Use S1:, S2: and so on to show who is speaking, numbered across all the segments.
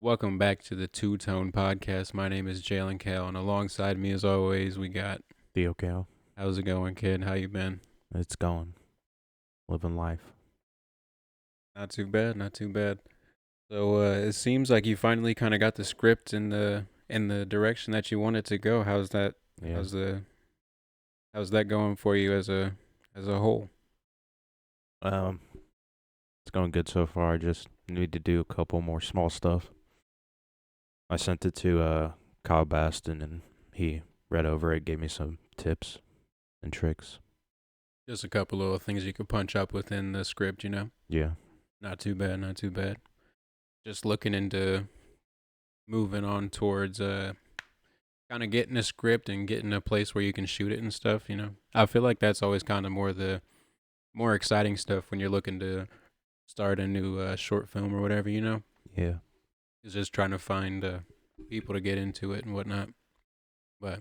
S1: Welcome back to the Two Tone Podcast. My name is Jalen Kale, and alongside me, as always, we got.
S2: Theo Cal.
S1: How's it going, kid? How you been?
S2: It's going. Living life.
S1: Not too bad, not too bad. So it seems like you finally kind of got the script in the direction that you wanted to go. How's that?
S2: Yeah.
S1: How's the how's that going for you as a whole?
S2: Um, it's going good so far. I just need to do a couple more small stuff. I sent it to Kyle Baston and he read over it, gave me some tips and tricks.
S1: Just a couple little things you could punch up within the script, you know.
S2: Yeah.
S1: Not too bad, not too bad. Just looking into moving on towards kind of getting a script and getting a place where you can shoot it and stuff, you know. I feel like that's always kind of more exciting stuff when you're looking to start a new short film or whatever, you know.
S2: Yeah.
S1: It's just trying to find people to get into it and whatnot. But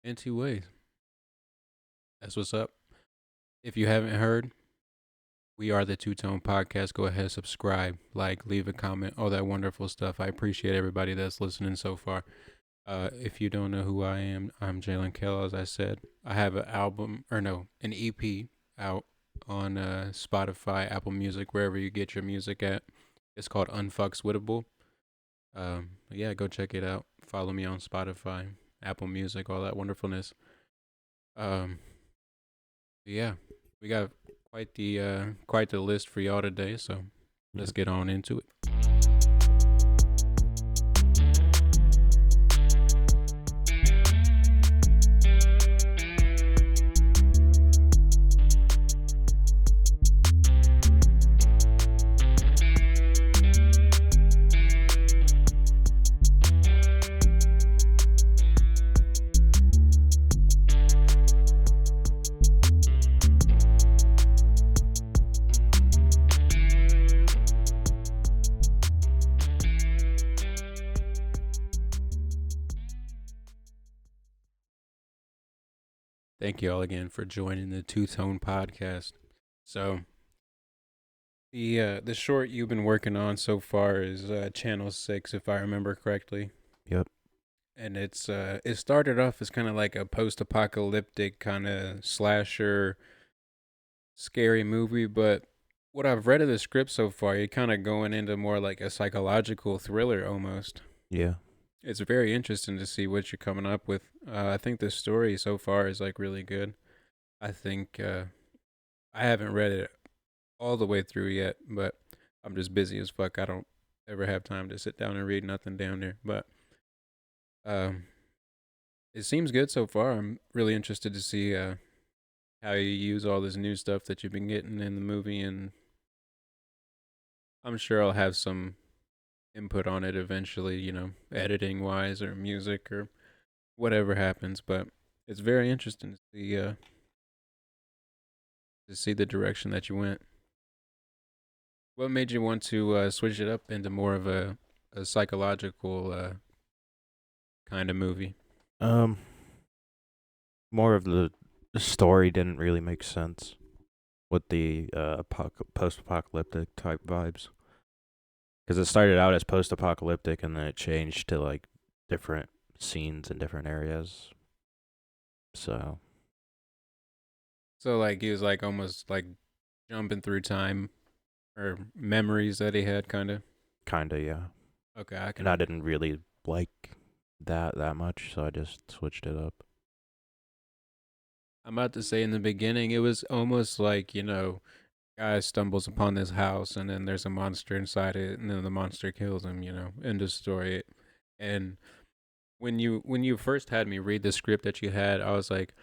S1: in two ways, that's what's up. If you haven't heard, we are the Two Tone Podcast. Go ahead, subscribe, like, leave a comment, all that wonderful stuff. I appreciate everybody that's listening so far. If you don't know who I am, I'm Jalen Kell. As I said, I have an EP out on Spotify, Apple Music, wherever you get your music at. It's called Unfuckswittable. Yeah, go check it out. Follow me on Spotify, Apple Music, all that wonderfulness. Um, yeah, we got quite the list for y'all today. So let's get on into it. Thank you all again for joining the Two Tone Podcast. So the short you've been working on so far is Channel 6, if I remember correctly.
S2: Yep.
S1: And it started off as kind of like a post-apocalyptic kind of slasher scary movie, but what I've read of the script so far, you're kind of going into more like a psychological thriller almost.
S2: Yeah.
S1: It's very interesting to see what you're coming up with. I think the story so far is like really good. I think I haven't read it all the way through yet, but I'm just busy as fuck. I don't ever have time to sit down and read nothing down there. But um, it seems good so far. I'm really interested to see how you use all this new stuff that you've been getting in the movie, and I'm sure I'll have some input on it eventually. You know, editing wise or music or whatever happens. But it's very interesting to see the direction that you went. What made you want to switch it up into more of a psychological kind of movie?
S2: Um, more of the story didn't really make sense with the post-apocalyptic type vibes. Because it started out as post-apocalyptic and then it changed to like different scenes in different areas. So
S1: So like he was like almost like jumping through time or memories that he had, kind of.
S2: kinda, yeah.
S1: Okay, I
S2: And I
S1: can.
S2: didn't really like that much, so I just switched it up.
S1: I'm about to say in the beginning, it was almost like, you know, guy stumbles upon this house and then there's a monster inside it and then the monster kills him. You know, end of story. And when you first had me read the script that you had, I was like,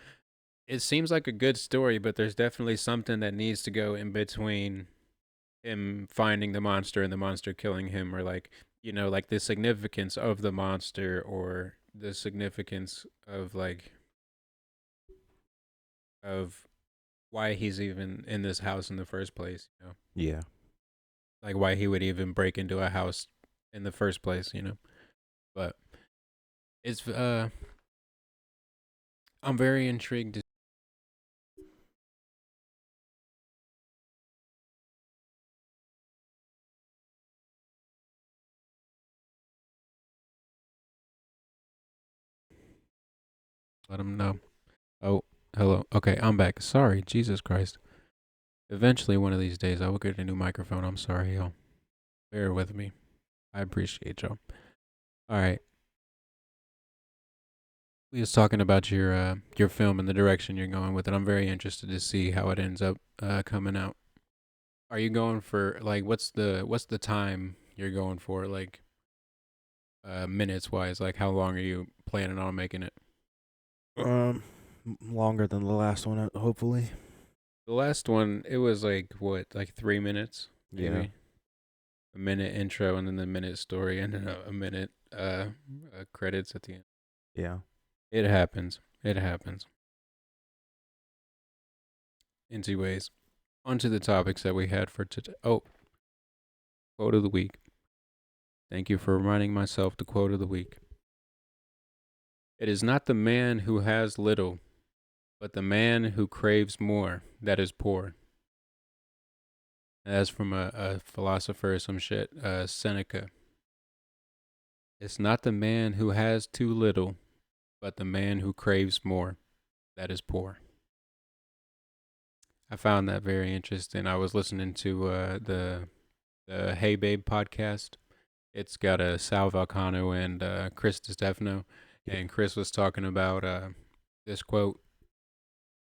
S1: it seems like a good story, but there's definitely something that needs to go in between him finding the monster and the monster killing him, or like, you know, like the significance of the monster or the significance of like of why he's even in this house in the first place, you know,
S2: Yeah.
S1: like why he would even break into a house in the first place, you know. But it's I'm very intrigued to Let them know. Oh, hello. Okay, I'm back. Sorry, Jesus Christ. Eventually, one of these days, I will get a new microphone. I'm sorry, y'all. Bear with me. I appreciate y'all. All right. We was talking about your film and the direction you're going with it. I'm very interested to see how it ends up coming out. Are you going for like what's the time you're going for like minutes wise? Like how long are you planning on making it?
S2: Um, Longer than the last one, hopefully.
S1: The last one it was like what like 3 minutes
S2: Yeah,
S1: maybe a minute intro and then the minute story and then a minute credits at the end.
S2: yeah.
S1: It happens. It happens. In two ways. Onto the topics that we had for today. Oh, quote of the week. Thank you for reminding myself the quote of the week. It is not the man who has little, but the man who craves more that is poor. That's from a philosopher or some shit, Seneca. It's not the man who has too little, but the man who craves more that is poor. I found that very interesting. I was listening to the Hey Babe podcast. It's got a Sal Valcano and Chris Stefano,
S2: Yeah.
S1: and Chris was talking about this quote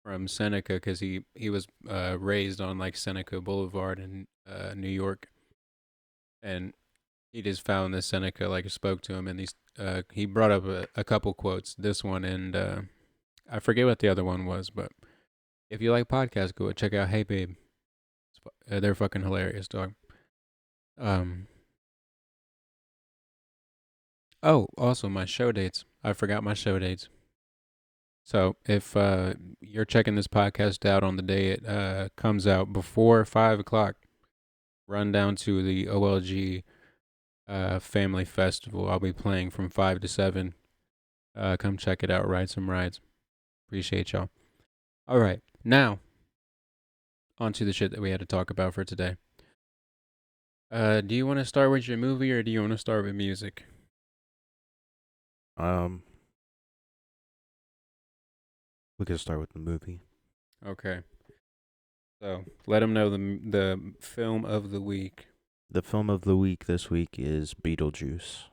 S1: from Seneca because he was raised on like Seneca Boulevard in New York, and he just found that Seneca like spoke to him, and he brought up a couple quotes. This one and I forget what the other one was, but if you like podcasts, go check out Hey Babe. They're fucking hilarious, dog. Um. Oh, also my show dates. I forgot my show dates. So if you're checking this podcast out on the day it comes out before 5 o'clock, run down to the OLG Family Festival. I'll be playing from 5 to 7. Come check it out. Ride some rides. Appreciate y'all. All right, now on to the shit that we had to talk about for today. Do you want to start with your movie or do you want to start with music?
S2: Um, we could start with the movie.
S1: Okay. So let them know the film of the week.
S2: The film of the week this week is Beetlejuice.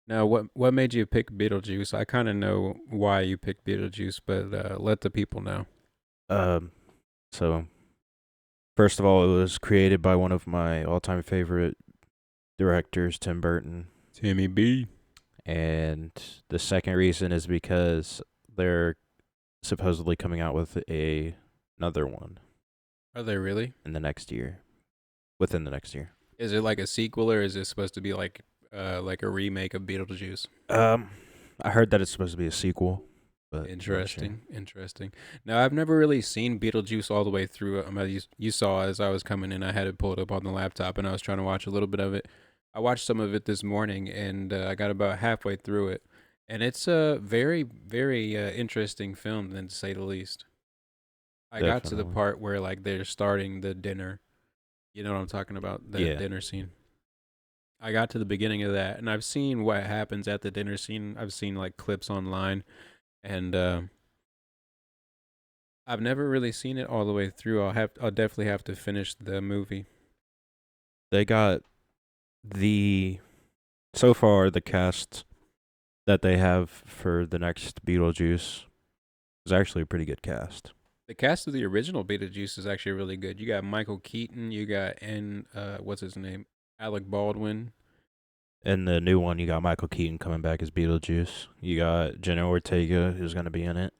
S1: Now, what made you pick Beetlejuice? I kind of know why you picked Beetlejuice, but let the people know.
S2: Um, so first of all, it was created by one of my all-time favorite directors, Tim Burton,
S1: Timmy B.
S2: and the second reason is because they're supposedly coming out with another one
S1: Are they really?
S2: in the next year, within the next year.
S1: Is it like a sequel or is it supposed to be like a remake of Beetlejuice?
S2: I heard that it's supposed to be a sequel, but I'm not sure.
S1: Interesting. Now, I've never really seen Beetlejuice all the way through. You saw as I was coming in, I had it pulled up on the laptop and I was trying to watch a little bit of it. I watched some of it this morning and I got about halfway through it. And it's a very, very interesting film, then to say the least. I got to the
S2: Definitely.
S1: part where like they're starting the dinner. You know what I'm talking about? The
S2: Yeah.
S1: dinner scene. I got to the beginning of that, and I've seen what happens at the dinner scene. I've seen like clips online, and I've never really seen it all the way through. I'll definitely have to finish the movie.
S2: They got so far the cast that they have for the next Beetlejuice is actually a pretty good cast.
S1: The cast of the original Beetlejuice is actually really good. You got Michael Keaton, you got what's his name, Alec Baldwin.
S2: In the new one, you got Michael Keaton coming back as Beetlejuice. You got Jenna Ortega who's going to be in it.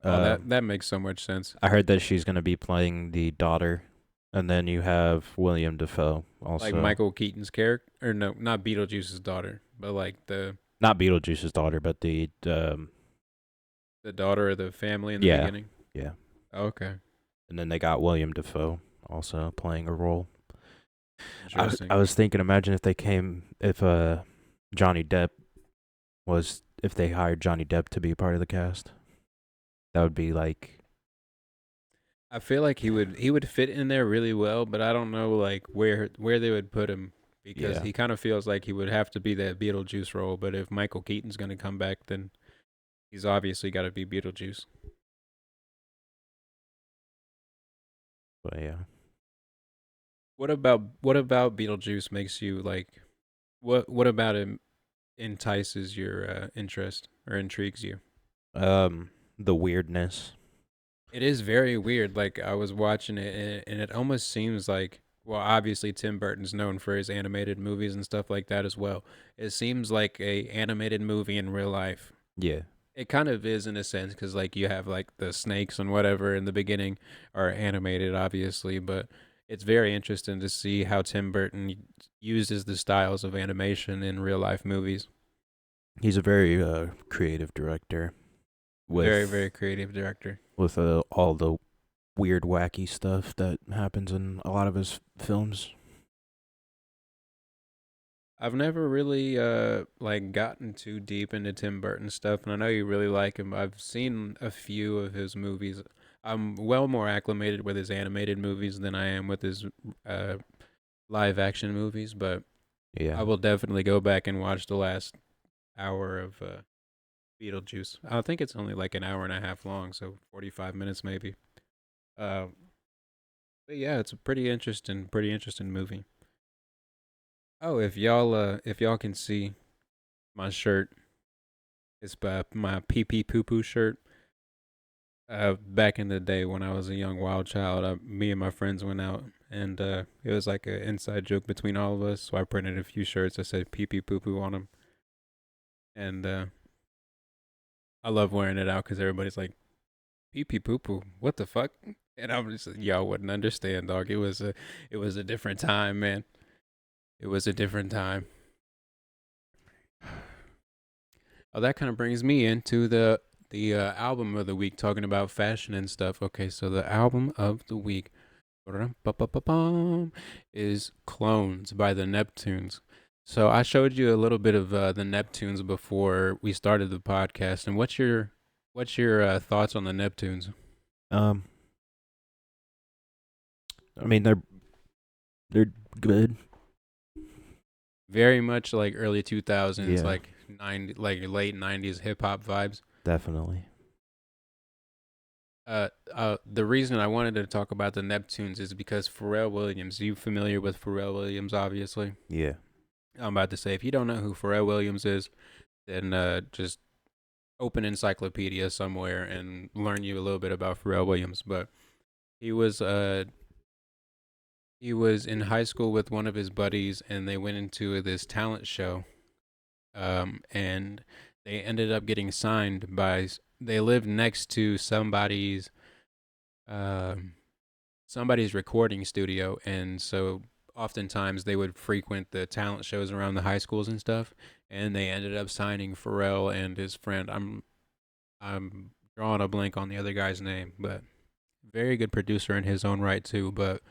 S1: Oh, that makes so much sense.
S2: I heard that she's going to be playing the daughter, and then you have William Dafoe also.
S1: Like Michael Keaton's character, or no, not Beetlejuice's daughter, but like
S2: not Beetlejuice's daughter, but the
S1: daughter of the family in the beginning.
S2: Yeah.
S1: Okay.
S2: And then they got William Dafoe also playing a role.
S1: Interesting.
S2: I was thinking, imagine if Johnny Depp if they hired Johnny Depp to be part of the cast. That would be like,
S1: I feel like he would fit in there really well, but I don't know like where they would put him because
S2: Yeah.
S1: he kind of feels like he would have to be that Beetlejuice role. But if Michael Keaton's gonna come back, then He's obviously got to be Beetlejuice.
S2: But yeah.
S1: What about Beetlejuice makes you like what about him entices your interest or intrigues you?
S2: The weirdness.
S1: It is very weird. Like I was watching it, and it almost seems like, well, obviously Tim Burton's known for his animated movies and stuff like that as well. It seems like a animated movie in real life.
S2: Yeah.
S1: It kind of is in a sense because like you have like the snakes and whatever in the beginning are animated, obviously, but it's very interesting to see how Tim Burton uses the styles of animation in real life movies.
S2: He's a very creative director
S1: Very, very
S2: with
S1: creative director.
S2: all the weird wacky stuff that happens in a lot of his films.
S1: I've never really like gotten too deep into Tim Burton stuff, and I know you really like him. I've seen a few of his movies. I'm well more acclimated with his animated movies than I am with his uh live action movies, but
S2: Yeah.
S1: I will definitely go back and watch the last hour of Beetlejuice. I think it's only like an hour and a half long, so 45 minutes maybe. Uh, but yeah, it's a pretty interesting movie. Oh, if y'all can see my shirt, it's my pee pee poo poo shirt. Back in the day when I was a young wild child, me and my friends went out, and it was like an inside joke between all of us. So I printed a few shirts that said pee pee poo poo on them, and I love wearing it out because everybody's like, pee pee poo poo, what the fuck? And I'm just y'all wouldn't understand, dog. It was a different time, man. It was a different time. Oh, that kind of brings me into the album of the week, talking about fashion and stuff. Okay, so the album of the week is "Clones" by the Neptunes. So I showed you a little bit of the Neptunes before we started the podcast, and what's your thoughts on the Neptunes?
S2: Um, I mean they're good.
S1: Very much like early 2000s,
S2: Yeah,
S1: like 90, like late 90s hip hop vibes.
S2: definitely.
S1: The reason I wanted to talk about the Neptunes is because Pharrell Williams. You familiar with Pharrell Williams? Obviously,
S2: Yeah.
S1: I'm about to say if you don't know who Pharrell Williams is, then just open encyclopedia somewhere and learn you a little bit about Pharrell Williams. But he was uh he was in high school with one of his buddies, and they went into this talent show. And they ended up getting signed by. They lived next to um somebody's recording studio, and so oftentimes they would frequent the talent shows around the high schools and stuff, and they ended up signing Pharrell and his friend. I'm drawing a blank on the other guy's name, but very good producer in his own right too. But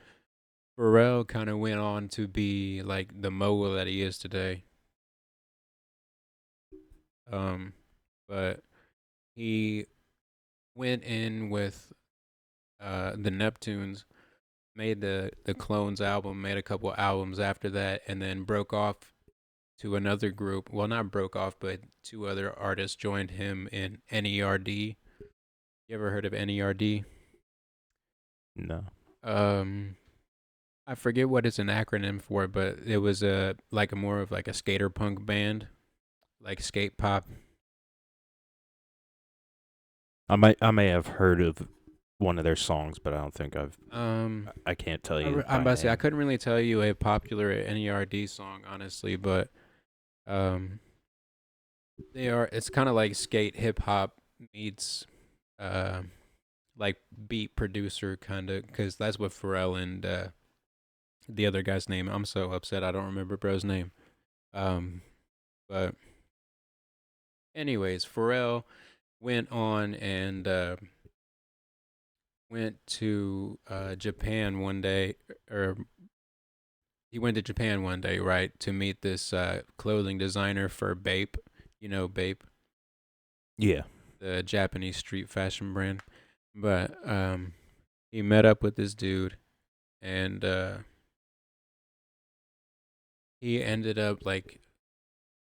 S1: Pharrell kind of went on to be like the mogul that he is today. Um, but he went in with the Neptunes, made the Clones album, made a couple albums after that, and then broke off to another group. Well, not broke off, but two other artists joined him in NERD. You ever heard of NERD?
S2: No.
S1: Um, I forget what it's an acronym for, but it was a like a more of like a skater punk band, like skate pop.
S2: I may have heard of one of their songs, but I don't think
S1: Um,
S2: I can't tell you
S1: I'm
S2: by
S1: about to say I
S2: name.
S1: couldn't really tell you a popular NERD song honestly, but um, they are. It's kind of like skate hip hop meets uh, like beat producer kind of, because that's what Pharrell and the other guy's name. I'm so upset I don't remember bro's name. Um, but anyways, Pharrell went on and went to Japan one day, or he went to Japan one day, right, to meet this clothing designer for Bape. You know Bape,
S2: Yeah.
S1: the Japanese street fashion brand. But he met up with this dude, and he ended up like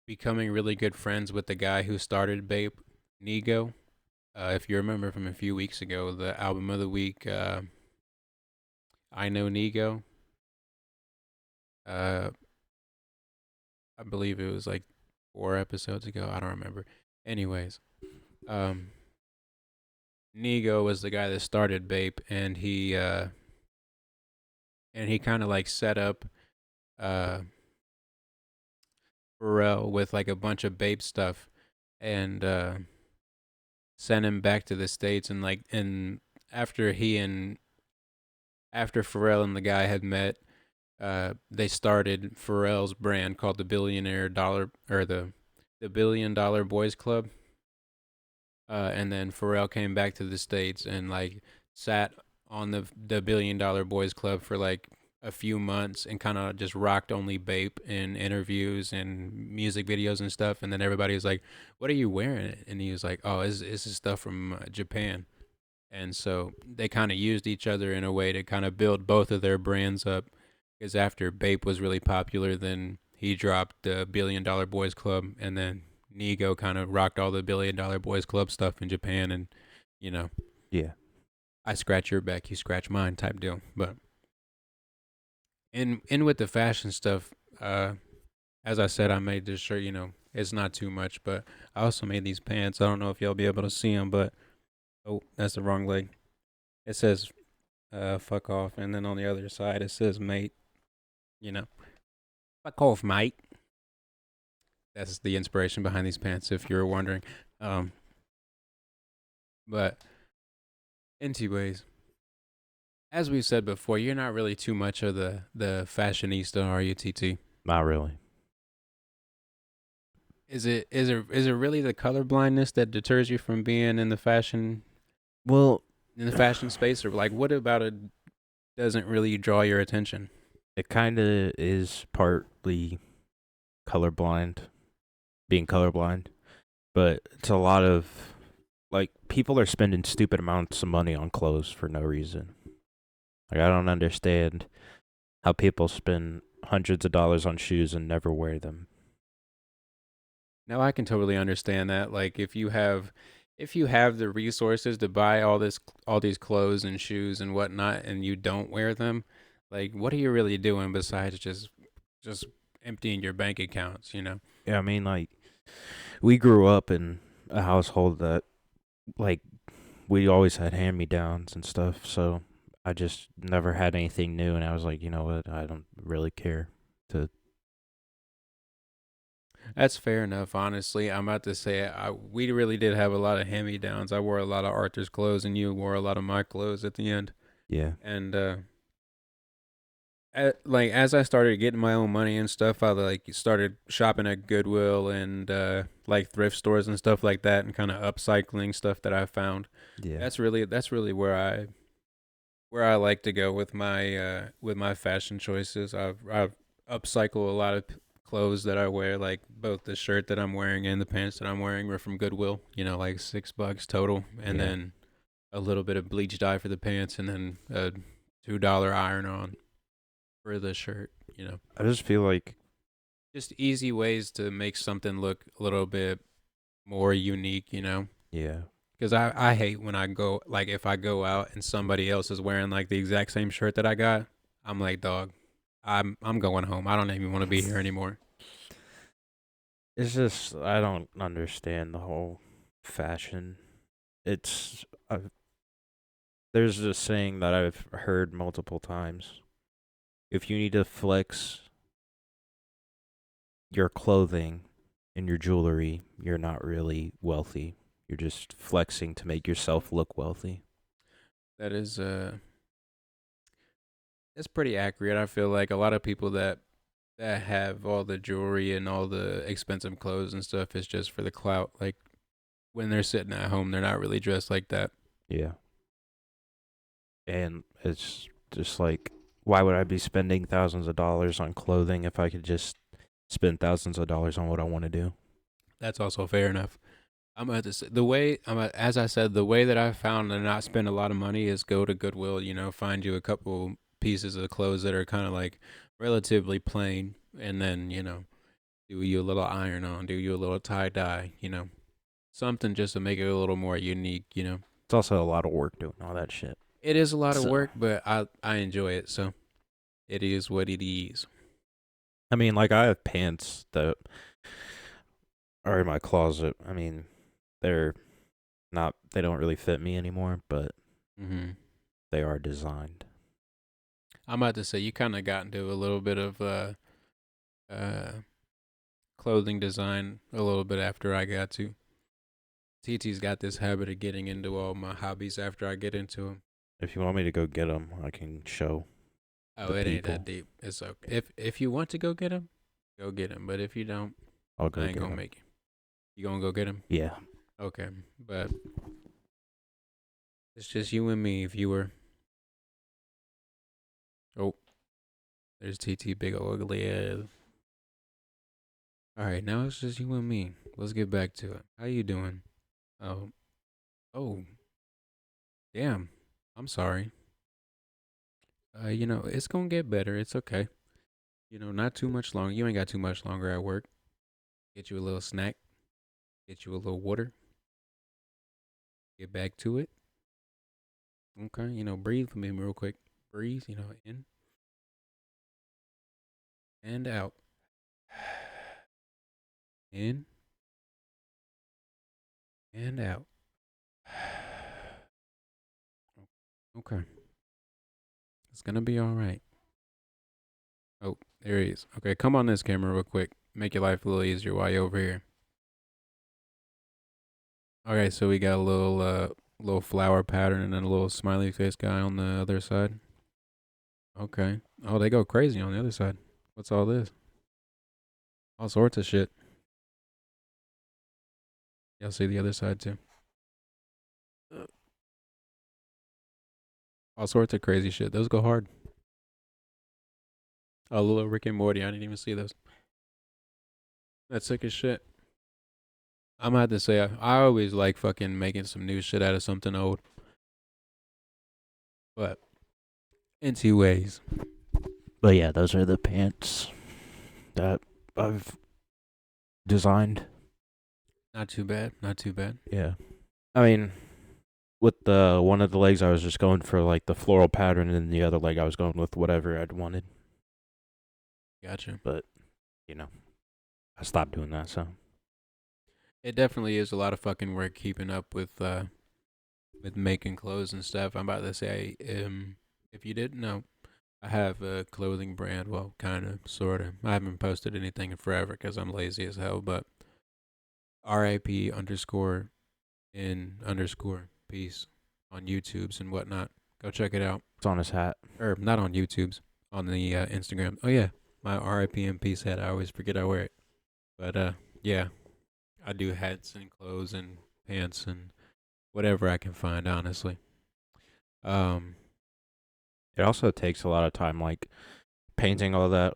S1: becoming really good friends with the guy who started Bape. Nego. If you remember from a few weeks ago, the album of the week, I Know Nego. Uh, I believe it was like 4 episodes ago. I don't remember. Anyways, um, Nego was the guy that started Bape, and he kind of like set up uh Pharrell with like a bunch of Bape stuff, and sent him back to the states, and like and after he and after Pharrell and the guy had met, they started Pharrell's brand called the Billionaire Dollar or the $1 Billion Boys Club. And then Pharrell came back to the states and like sat on the $1 Billion Boys Club for like a few months and kind of just rocked only Bape in interviews and music videos and stuff. And then everybody was like, "What are you wearing?" And he was like, "Oh, this is stuff from Japan." And so they kind of used each other in a way to kind of build both of their brands up. Because after Bape was really popular, then he dropped the $1 Billion Boys Club, and then Nego kind of rocked all the $1 Billion Boys Club stuff in Japan, and you know,
S2: Yeah.
S1: I scratch your back, you scratch mine type deal. But in with the fashion stuff, as I said, I made this shirt. It's not too much, but I also made these pants. I don't know if y'all be able to see them, but oh, that's the wrong leg. It says fuck off, and then on the other side it says mate. You know, fuck off, mate. That's the inspiration behind these pants, if you're wondering. Um, but anyways, as we said before, you're not really too much of the fashionista, are you, TT?
S2: Not really.
S1: Is it really the color blindness that deters you from being
S2: Well,
S1: in the fashion space, or like what about it doesn't really draw your attention?
S2: it kind of is partly colorblind, being colorblind, but it's a lot of like people are spending stupid amounts of money on clothes for no reason. Like I don't understand how people spend hundreds of dollars on shoes and never wear them.
S1: Now I can totally understand that. Like if you have the resources to buy all these clothes and shoes and whatnot, and you don't wear them, like what are you really doing besides just emptying your bank accounts?
S2: Yeah, I mean like we grew up in a household that like we always had hand-me-downs and stuff, so I just never had anything new and I was like, you know what? I don't really care to
S1: That's fair enough. Honestly, I'm about to say we really did have a lot of hand me downs. I wore a lot of Arthur's clothes, and you wore a lot of my clothes at the end.
S2: yeah.
S1: And like as I started getting my own money and stuff, I like started shopping at Goodwill and like thrift stores and stuff like that, and kind of upcycling stuff that I found.
S2: Yeah.
S1: That's really where I like to go with my fashion choices. I've upcycle a lot of clothes that I wear, like both the shirt that I'm wearing and the pants that I'm wearing were from Goodwill. Like $6 total, and
S2: Yeah.
S1: then a little bit of bleach dye for the pants, and then a $2 iron on for the shirt.
S2: I just feel like
S1: Just easy ways to make something look a little bit more unique.
S2: yeah.
S1: Because I hate when I go, like, if I go out and somebody else is wearing like the exact same shirt that I got, I'm like, dog, I'm going home. I don't even want to be here anymore.
S2: It's just I don't understand the whole fashion. It's there's this saying that I've heard multiple times. If you need to flex your clothing and your jewelry, you're not really wealthy. You're just flexing to make yourself look wealthy.
S1: That is that's pretty accurate. I feel like a lot of people that have all the jewelry and all the expensive clothes and stuff is just for the clout. Like when they're sitting at home, they're not really dressed like that.
S2: Yeah. And it's just like why would I be spending thousands of dollars on clothing if I could just spend thousands of dollars on what I want to do?
S1: That's also fair enough. I'm at this as I said, the way that I found to not spend a lot of money is go to Goodwill. Find you a couple pieces of clothes that are kind of like relatively plain, and then do you a little iron on, do you a little tie dye, something just to make it a little more unique.
S2: It's also a lot of work doing all that shit.
S1: It is a lot of
S2: So,
S1: work, but I enjoy it. So it is what it is.
S2: I mean, like I have pants that are in my closet. I mean, they're not. They don't really fit me anymore, but
S1: Hmm.
S2: they are designed.
S1: I'm about to say you kind of got into a little bit of uh clothing design a little bit after I got to. TT's got this habit of getting into all my hobbies after I get into them.
S2: If you want me to go get them, I can show
S1: Oh,
S2: the
S1: it ain't that
S2: people.
S1: deep. It's okay. If you want to go get him, go get him. But if you don't,
S2: I'll
S1: I
S2: go
S1: ain't
S2: get
S1: gonna
S2: them.
S1: make it. You gonna go get him?
S2: Yeah.
S1: Okay, but it's just you and me, viewer. Oh, there's TT, big ugly ass. All right, now it's just you and me. Let's get back to it. How you doing? Oh, oh, damn. I'm sorry. It's gonna get better. It's okay. Not too much longer. You ain't got too much longer at work. Get you a little snack. Get you a little water. Get back to it. Okay, breathe for me real quick. Breathe, in and out. In and out. Okay. It's gonna be all right. Oh, there he is. Okay, come on this camera real quick. Make your life a little easier while you're over here. Okay, so we got a little flower pattern and then a little smiley face guy on the other side. Okay. Oh, they go crazy on the other side. What's all this? All sorts of shit. Y'all see the other side too. All sorts of crazy shit. Those go hard. Oh, little Rick and Morty. I didn't even see those. That's sick as shit. I'm gonna have to say I always like fucking making some new shit out of something old. But in two ways.
S2: But yeah, those are the pants that I've designed.
S1: Not too bad. Not too bad.
S2: Yeah. I mean, with the one of the legs, I was just going for like the floral pattern, and the other leg, I was going with whatever I'd wanted.
S1: Gotcha.
S2: But I stopped doing that. So
S1: It definitely is a lot of fucking work keeping up with making clothes and stuff. I'm about to say, if you didn't know, I have a clothing brand. Well, kind of, sort of. I haven't posted anything in forever because I'm lazy as hell. But RIP underscore in underscore peace on YouTube's and whatnot. Go check it out.
S2: it's on his hat.
S1: Or not on YouTube's, on the Instagram. Oh yeah, my RIP and peace hat. I always forget I wear it. But yeah, I do hats and clothes and pants and whatever I can find. Honestly. Um.
S2: It also takes a lot of time, like painting all that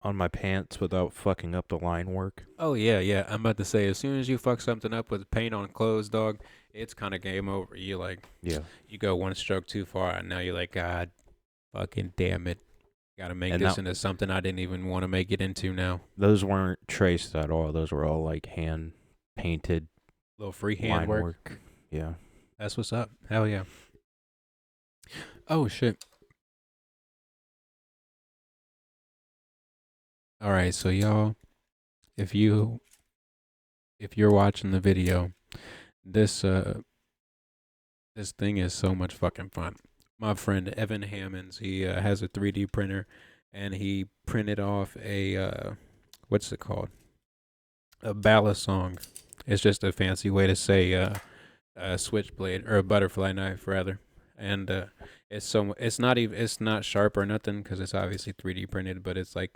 S2: on my pants without fucking up the line work.
S1: Oh yeah, yeah. I'm about to say, as soon as you fuck something up with paint on clothes, dog, it's kind of game over. You like,
S2: Yeah.
S1: you go one stroke too far, and now you're like, God, fucking damn it, gotta make
S2: And
S1: this
S2: that
S1: into something I didn't even want to make it into now.
S2: those weren't traced at all. Those were all like hand painted
S1: Little freehand
S2: line
S1: work.
S2: work. Yeah.
S1: That's what's up. Hell yeah. Oh shit. All right, so y'all, if you if you're watching the video, this this thing is so much fucking fun. My friend Evan Hammonds, he has a 3D printer, and he printed off a what's it called? A ballast song. It's just a fancy way to say a switchblade or a butterfly knife rather. And it's not sharp or nothing because it's obviously 3D printed, but it's like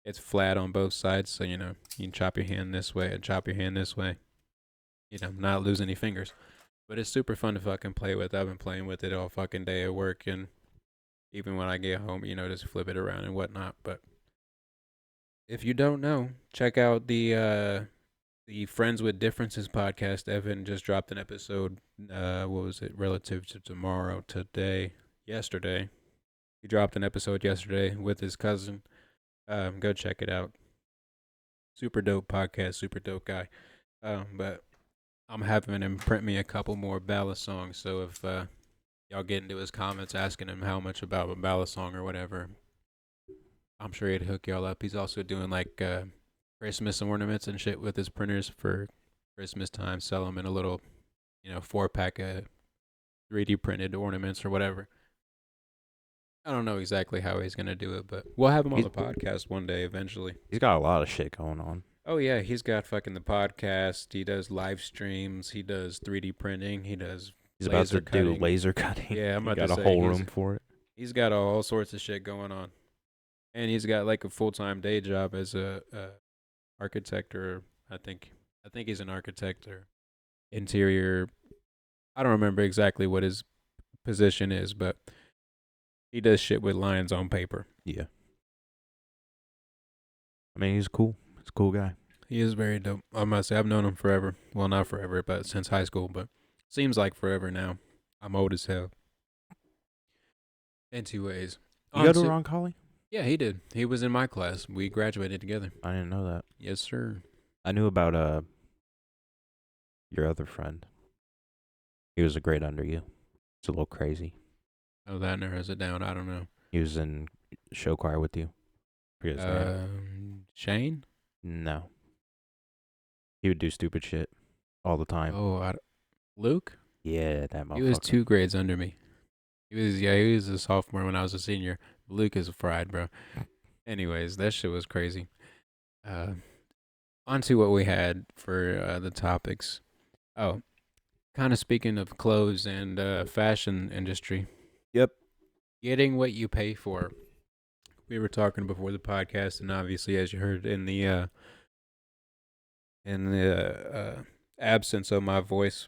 S1: it's flat on both sides, so you can chop your hand this way and chop your hand this way. Not lose any fingers. But it's super fun to fucking play with. I've been playing with it all fucking day at work, and even when I get home, just flip it around and whatnot. But if you don't know, check out the Friends with Differences podcast. Evan just dropped an episode. What was it? Relative to tomorrow, yesterday. He dropped an episode yesterday with his cousin. Go check it out. Super dope podcast. Super dope guy. But I'm having him print me a couple more ballad songs. So if y'all get into his comments asking him how much about a ballad song or whatever, I'm sure he'd hook y'all up. He's also doing like Christmas ornaments and shit with his printers for Christmas time. Sell them in a little, 4-pack of 3D printed ornaments or whatever. I don't know exactly how he's gonna do it, but we'll have him on the podcast one day eventually.
S2: He's got a lot of shit going on.
S1: Oh yeah, he's got fucking the podcast. He does live streams. He does 3D printing. He does.
S2: He's about to do laser cutting.
S1: Yeah, I'm about
S2: to say. Got a whole room for it.
S1: He's got all sorts of shit going on, and he's got like a full-time day job as a architect, or I think he's an architect or interior. I don't remember exactly what his position is, but he does shit with lines on paper.
S2: Yeah. I mean, he's cool. He's a cool guy.
S1: He is very dope. I must say, I've known him forever. Well, not forever, but since high school. But seems like forever now. I'm old as hell. In 2 ways.
S2: You go to Ron Colley?
S1: Yeah, he did. He was in my class. We graduated together.
S2: I didn't know that.
S1: Yes, sir.
S2: I knew about your other friend. He was a grade under you. It's a little crazy.
S1: Oh, that narrows it down. I don't know.
S2: He was in show choir with you.
S1: Shane?
S2: No. He would do stupid shit all the time.
S1: Oh, Luke?
S2: Yeah, that motherfucker.
S1: He was 2 grades under me. He was a sophomore when I was a senior. Luke is fried, bro. Anyways, that shit was crazy. On to what we had for the topics. Oh, kind of speaking of clothes and fashion industry.
S2: Yep.
S1: Getting what you pay for. We were talking before the podcast, and obviously, as you heard in the absence of my voice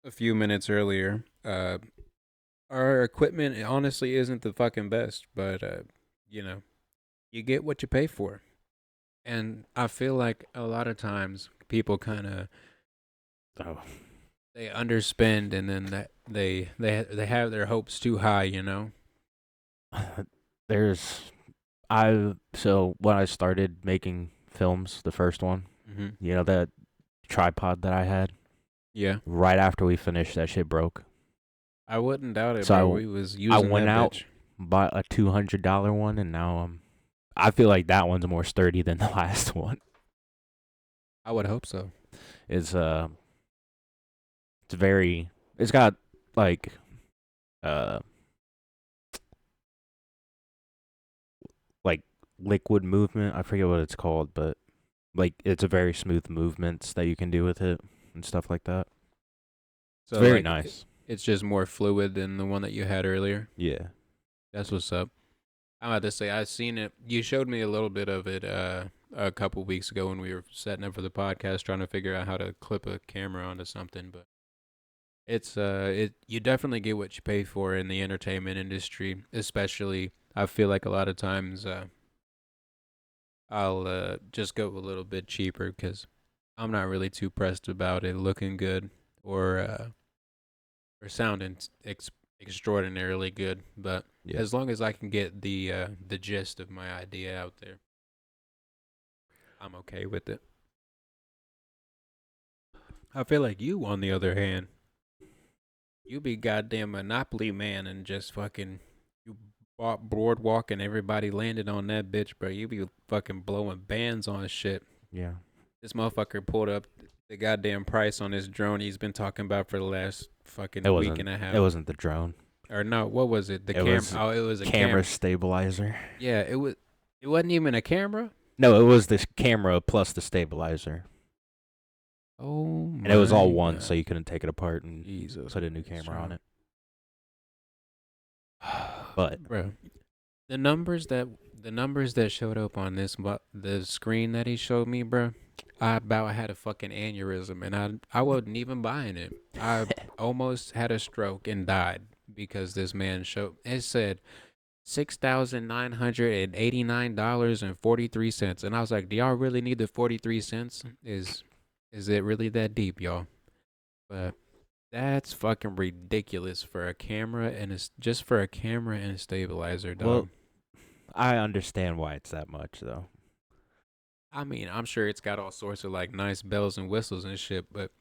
S1: a few minutes earlier, our equipment honestly isn't the fucking best, but you get what you pay for. And I feel like a lot of times people kind of they underspend, and then they have their hopes too high,
S2: So when I started making films, the first one, that tripod that I had.
S1: Yeah.
S2: Right after we finished, that shit broke.
S1: I wouldn't doubt it, bro. We was using
S2: I went
S1: that
S2: out,
S1: bitch.
S2: bought a $200 one, and now I feel like that one's more sturdy than the last one.
S1: I would hope so.
S2: It's got like liquid movement. I forget what it's called, but like it's a very smooth movements that you can do with it and stuff like that. So it's very nice.
S1: It's just more fluid than the one that you had earlier.
S2: Yeah.
S1: That's what's up. I'm about to say, I've seen it. You showed me a little bit of it a couple weeks ago when we were setting up for the podcast, trying to figure out how to clip a camera onto something. But you definitely get what you pay for in the entertainment industry, especially. I feel like a lot of times I'll just go a little bit cheaper because I'm not really too pressed about it looking good or sounding extraordinarily good, but as long as I can get the gist of my idea out there, I'm okay with it. I feel like you, on the other hand, you be goddamn Monopoly man and just fucking you bought Boardwalk and everybody landed on that bitch, bro. You be fucking blowing bands on shit.
S2: Yeah.
S1: This motherfucker pulled up the goddamn price on this drone he's been talking about for the last fucking week and a half.
S2: It wasn't the drone.
S1: Or no, what was it? The camera. Oh, it was a
S2: camera stabilizer.
S1: Yeah, it was. It wasn't even a camera.
S2: No, it was this camera plus the stabilizer.
S1: Oh,
S2: and it was all one, so you couldn't take it apart and put a new camera on it. But
S1: bro, the numbers that showed up on the screen that he showed me, bro, I about had a fucking aneurysm, and I wasn't even buying it. I almost had a stroke and died because this man it said $6,989.43, and I was like, do y'all really need the 43 cents? Is it really that deep, y'all? But that's fucking ridiculous for a camera, and it's just for a camera and a stabilizer, dog.
S2: Well, I understand why it's that much, though.
S1: I mean, I'm sure it's got all sorts of like nice bells and whistles and shit, but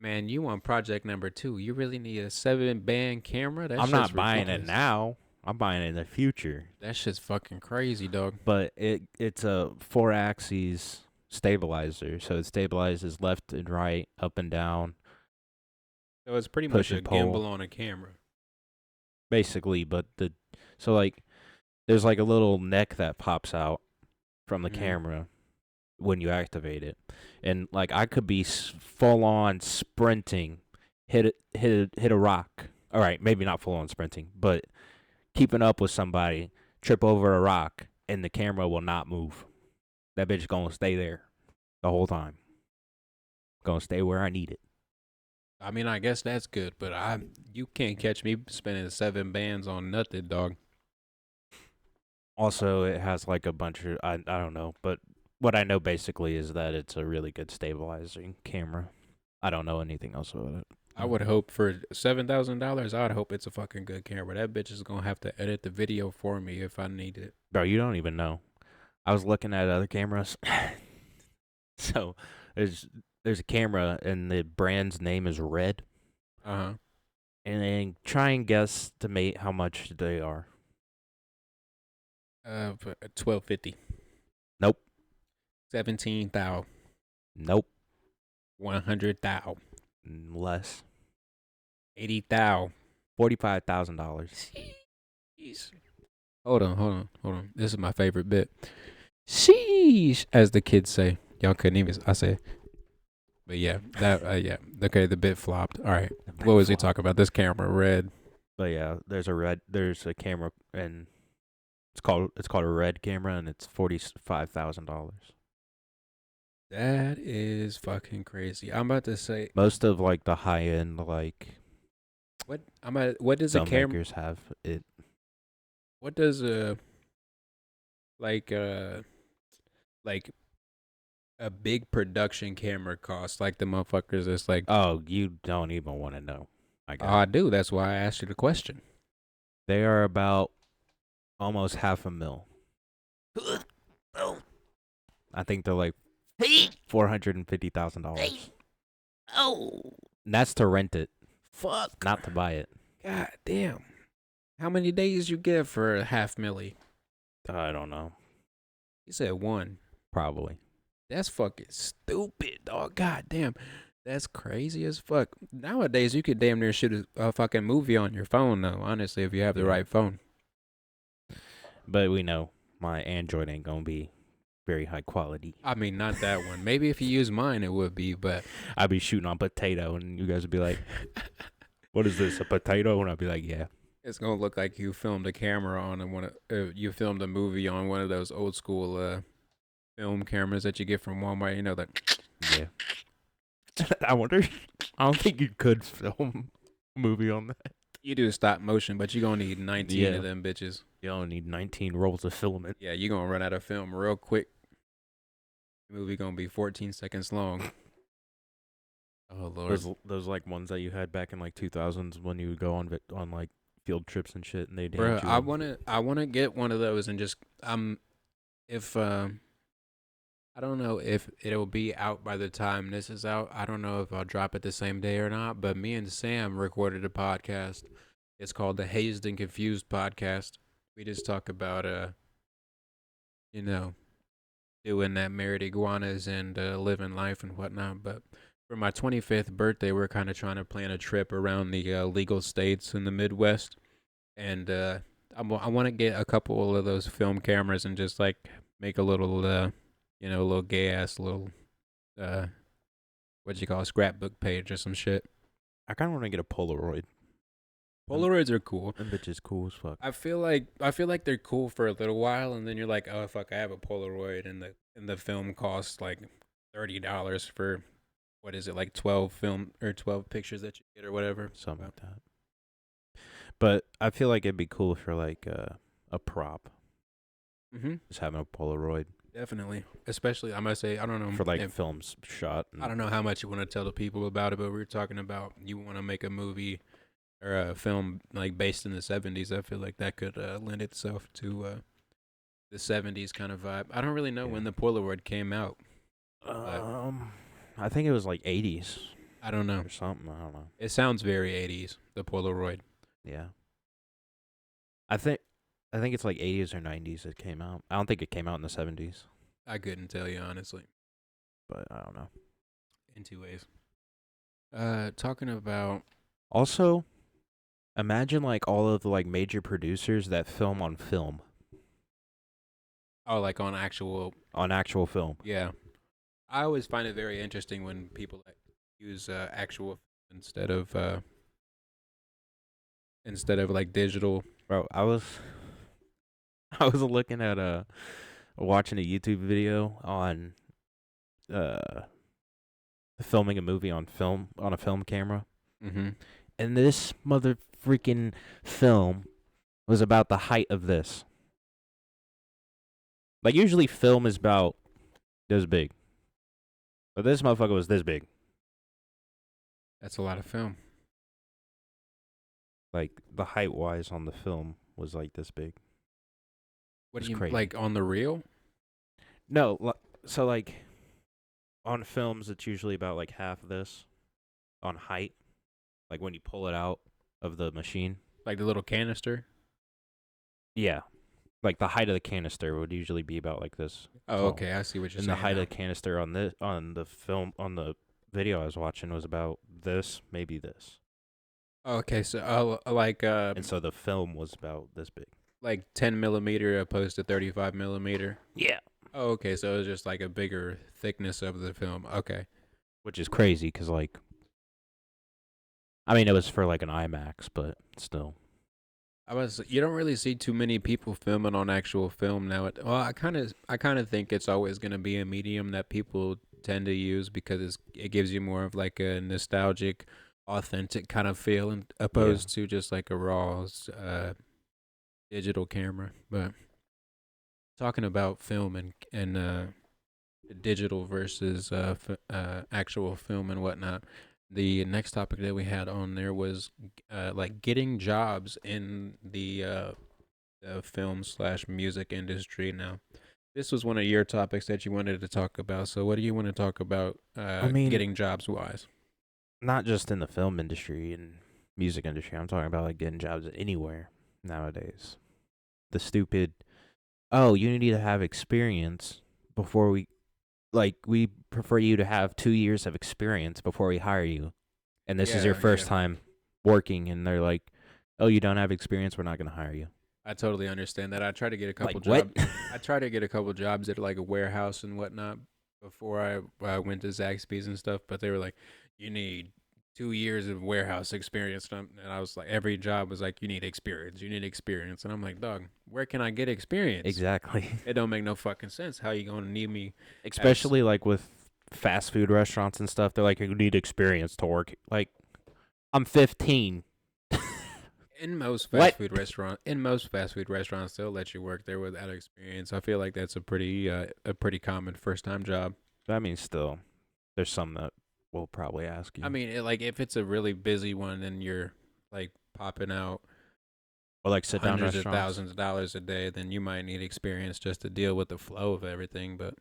S1: Man, you on project number 2. You really need a 7-band camera? That
S2: I'm
S1: shit's
S2: not buying it
S1: ridiculous.
S2: now. I'm buying it in the future.
S1: That shit's fucking crazy, dog.
S2: But it's a 4-axis stabilizer, so it stabilizes left and right, up and down,
S1: So it's pretty much
S2: push
S1: a
S2: and pull,
S1: gimbal on a camera.
S2: basically. But like there's like a little neck that pops out from the
S1: Mhm.
S2: camera when you activate it, and like I could be full on sprinting, hit a rock. All right, maybe not full on sprinting, but keeping up with somebody, trip over a rock, and the camera will not move. That bitch gonna stay there the whole time. Gonna stay where I need it.
S1: I mean, I guess that's good, but you can't catch me spending 7 bands on nothing, dog.
S2: Also, it has like a bunch of I don't know, but what I know basically is that it's a really good stabilizing camera. I don't know anything else about it.
S1: I would hope for $7,000, I would hope it's a fucking good camera. That bitch is gonna have to edit the video for me if I need it.
S2: Bro, you don't even know. I was looking at other cameras. So there's a camera and the brand's name is Red.
S1: Uh-huh.
S2: And then try and guesstimate how much they are.
S1: 1250.
S2: Nope.
S1: 17,000.
S2: Nope.
S1: 100,000.
S2: Less.
S1: 80,000.
S2: $45,000.
S1: Jeez. Hold on. This is my favorite bit. Sheesh, as the kids say. Y'all couldn't even. I say. But yeah, yeah. Okay, the bit flopped. All right. What was he talking about? This camera, Red.
S2: But yeah, there's a camera and it's called a Red camera and it's $45,000.
S1: That is fucking crazy. I'm about to say
S2: Most of like the high end
S1: what does a camera
S2: filmmakers have it.
S1: what does a like like a big production camera cost? Like the motherfuckers that's like,
S2: Oh, you don't even want to know. I
S1: oh,
S2: guess
S1: I do. That's why I asked you the question.
S2: they are about almost $500,000. I think they're like $450,000.
S1: Oh,
S2: And that's to rent it,
S1: fuck.
S2: not to buy it.
S1: God damn. How many days you get for a half milli?
S2: I don't know.
S1: He said 1.
S2: Probably.
S1: That's fucking stupid, dog. God damn. That's crazy as fuck. Nowadays, you could damn near shoot a fucking movie on your phone, though, honestly, if you have the
S2: Yeah.
S1: right phone.
S2: But we know my Android ain't gonna be very high quality.
S1: I mean, not that one. Maybe if you use mine, it would be, but
S2: I'd be shooting on potato, and you guys would be like, "What is this? A potato?" And I'd be like, "Yeah."
S1: it's gonna look like you filmed a camera on you filmed a movie on one of those old school film cameras that you get from Walmart. You know that.
S2: Yeah. I wonder. I don't think you could film a movie on that.
S1: You do stop motion, but you're gonna need 19
S2: Yeah.
S1: of them bitches.
S2: You don't need 19 rolls of filament.
S1: Yeah, you're gonna run out of film real quick. The movie gonna be 14 seconds long. Oh Lord.
S2: Those like ones that you had back in like 2000s when you would go on like field trips and shit, and they'd
S1: Bro,
S2: hand you
S1: I wanna get one of those and just if I don't know if it'll be out by the time this is out. I don't know if I'll drop it the same day or not. But me and Sam recorded a podcast. It's called the Hazed and Confused podcast. We just talk about you know, doing that married iguanas and living life and whatnot. But for my 25th birthday, we're kind of trying to plan a trip around the legal states in the Midwest, and I want to get a couple of those film cameras and just like make a little a little gay ass little what you call a scrapbook page or some shit.
S2: I kind of want to get a Polaroid.
S1: Polaroids are cool.
S2: That bitch is cool as fuck.
S1: I feel like they're cool for a little while, and then you're like, oh fuck, I have a Polaroid, and the film costs like $30 for what is it, like 12 film or 12 pictures that you get or whatever.
S2: Something like that. But I feel like it'd be cool for like a prop. Just having a Polaroid
S1: Definitely, especially I must say, I don't know
S2: for like
S1: if,
S2: films shot.
S1: I don't know how much you want to tell the people about it, but we were talking about you want to make a movie or a film like based in the 70s. I feel like that could lend itself to the 70s kind of vibe. I don't really know when the Polaroid came out.
S2: I think it was like 80s.
S1: I don't know.
S2: or something. I don't know.
S1: It sounds very 80s, the Polaroid.
S2: Yeah. I think I think it's like 80s or 90s it came out. I don't think it came out in the 70s,
S1: I couldn't tell you honestly.
S2: but I don't know.
S1: In two ways. Talking about
S2: Also, imagine like all of the like major producers that film on film,
S1: oh, like on actual,
S2: on actual film.
S1: yeah. I always find it very interesting when people like, use actual instead of uh, instead of like digital.
S2: Bro, I was I was looking at watching a YouTube video on uh filming a movie on film on a film camera.
S1: Mm-hmm.
S2: And this mother freaking film was about the height of this. Like usually film is about this big. But this motherfucker was this big.
S1: That's a lot of film.
S2: Like the height wise on the film was like this big.
S1: What do
S2: It's
S1: you
S2: crazy.
S1: like on the reel?
S2: No, so like on films it's usually about like half of this on height. Like when you pull it out of the machine.
S1: Like the little canister?
S2: Yeah. Like the height of the canister would usually be about like this.
S1: Oh,
S2: tall.
S1: okay. I see what you're
S2: And
S1: saying.
S2: the height
S1: now.
S2: of the canister on the film on the video I was watching was about this, maybe this.
S1: Oh, okay, so
S2: And so the film was about this big.
S1: like 10 millimeter opposed to 35 millimeter.
S2: Yeah.
S1: Oh, okay, so it was just like a bigger thickness of the film. Okay.
S2: Which is crazy because, like, I mean, it was for like an IMAX, but still.
S1: You don't really see too many people filming on actual film now. Well, I kind of think it's always going to be a medium that people tend to use because it gives you more of like a nostalgic, authentic kind of feel, opposed to just like a raw digital camera. But talking about film and digital versus actual film and whatnot. The next topic that we had on there was like getting jobs in the film slash music industry. Now, this was one of your topics that you wanted to talk about. So, what do you want to talk about?
S2: I mean,
S1: getting jobs wise.
S2: not just in the film industry and music industry. I'm talking about like getting jobs anywhere nowadays. The stupid, oh, you need to have experience before we prefer you to have 2 years of experience before we hire you. And this is your first time working, and they're like, oh, you don't have experience, we're not going to hire you.
S1: I totally understand that. I try to get a couple
S2: Like, what?
S1: jobs. I try to get a couple jobs at like a warehouse and whatnot before I went to Zaxby's and stuff. But they were like, you need 2 years of warehouse experience, and I was like, every job was like, you need experience, and I'm like, dog, where can I get experience?
S2: Exactly.
S1: It don't make no fucking sense. How you gonna need me?
S2: Especially like with fast food restaurants and stuff. They're like, you need experience to work. Like, I'm 15.
S1: In most
S2: What?
S1: fast food restaurants, they'll let you work there without experience. I feel like that's a pretty common first time job.
S2: I mean, still, there's some that will probably ask you.
S1: I mean, like if it's a really busy one, then you're like popping out
S2: or like sit down
S1: hundreds of
S2: restaurants.
S1: thousands of dollars a day, then you might need experience just to deal with the flow of everything. But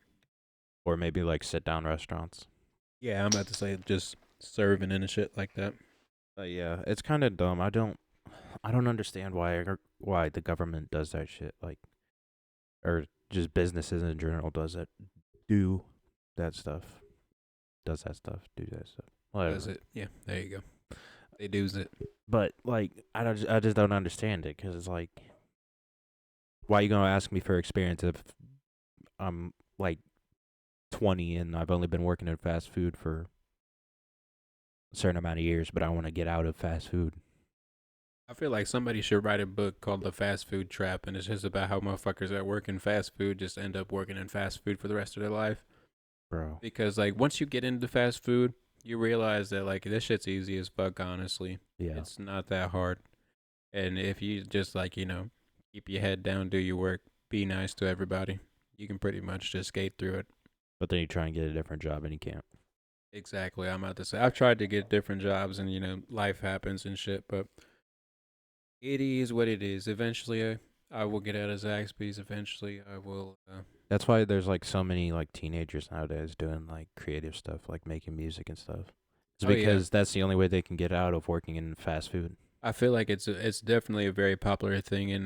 S2: Or maybe like sit down restaurants.
S1: yeah, I'm about to say just serving and shit like that.
S2: But yeah, it's kind of dumb. I don't understand why the government does that shit. Like, or just businesses in general do that stuff. Do that stuff. Whatever.
S1: Does it? Yeah, there you go. They do's it.
S2: But like, I just don't understand it because it's like, why you gonna ask me for experience if I'm like 20 and I've only been working in fast food for a certain amount of years, but I want to get out of fast food.
S1: I feel like somebody should write a book called The Fast Food Trap, and it's just about how motherfuckers that work in fast food just end up working in fast food for the rest of their life.
S2: Bro.
S1: Because like once you get into fast food, you realize that like this shit's easy as fuck. Honestly,
S2: Yeah.
S1: it's not that hard. And if you just like keep your head down, do your work, be nice to everybody, you can pretty much just skate through it.
S2: But then you try and get a different job and you can't.
S1: Exactly. I'm about to say I've tried to get different jobs, and life happens and shit, but it is what it is. Eventually, I will get out of Zaxby's. Eventually, I will.
S2: That's why there's like so many like teenagers nowadays doing like creative stuff, like making music and stuff. It's
S1: Oh yeah.
S2: because that's the only way they can get out of working in fast food.
S1: I feel like it's definitely a very popular thing in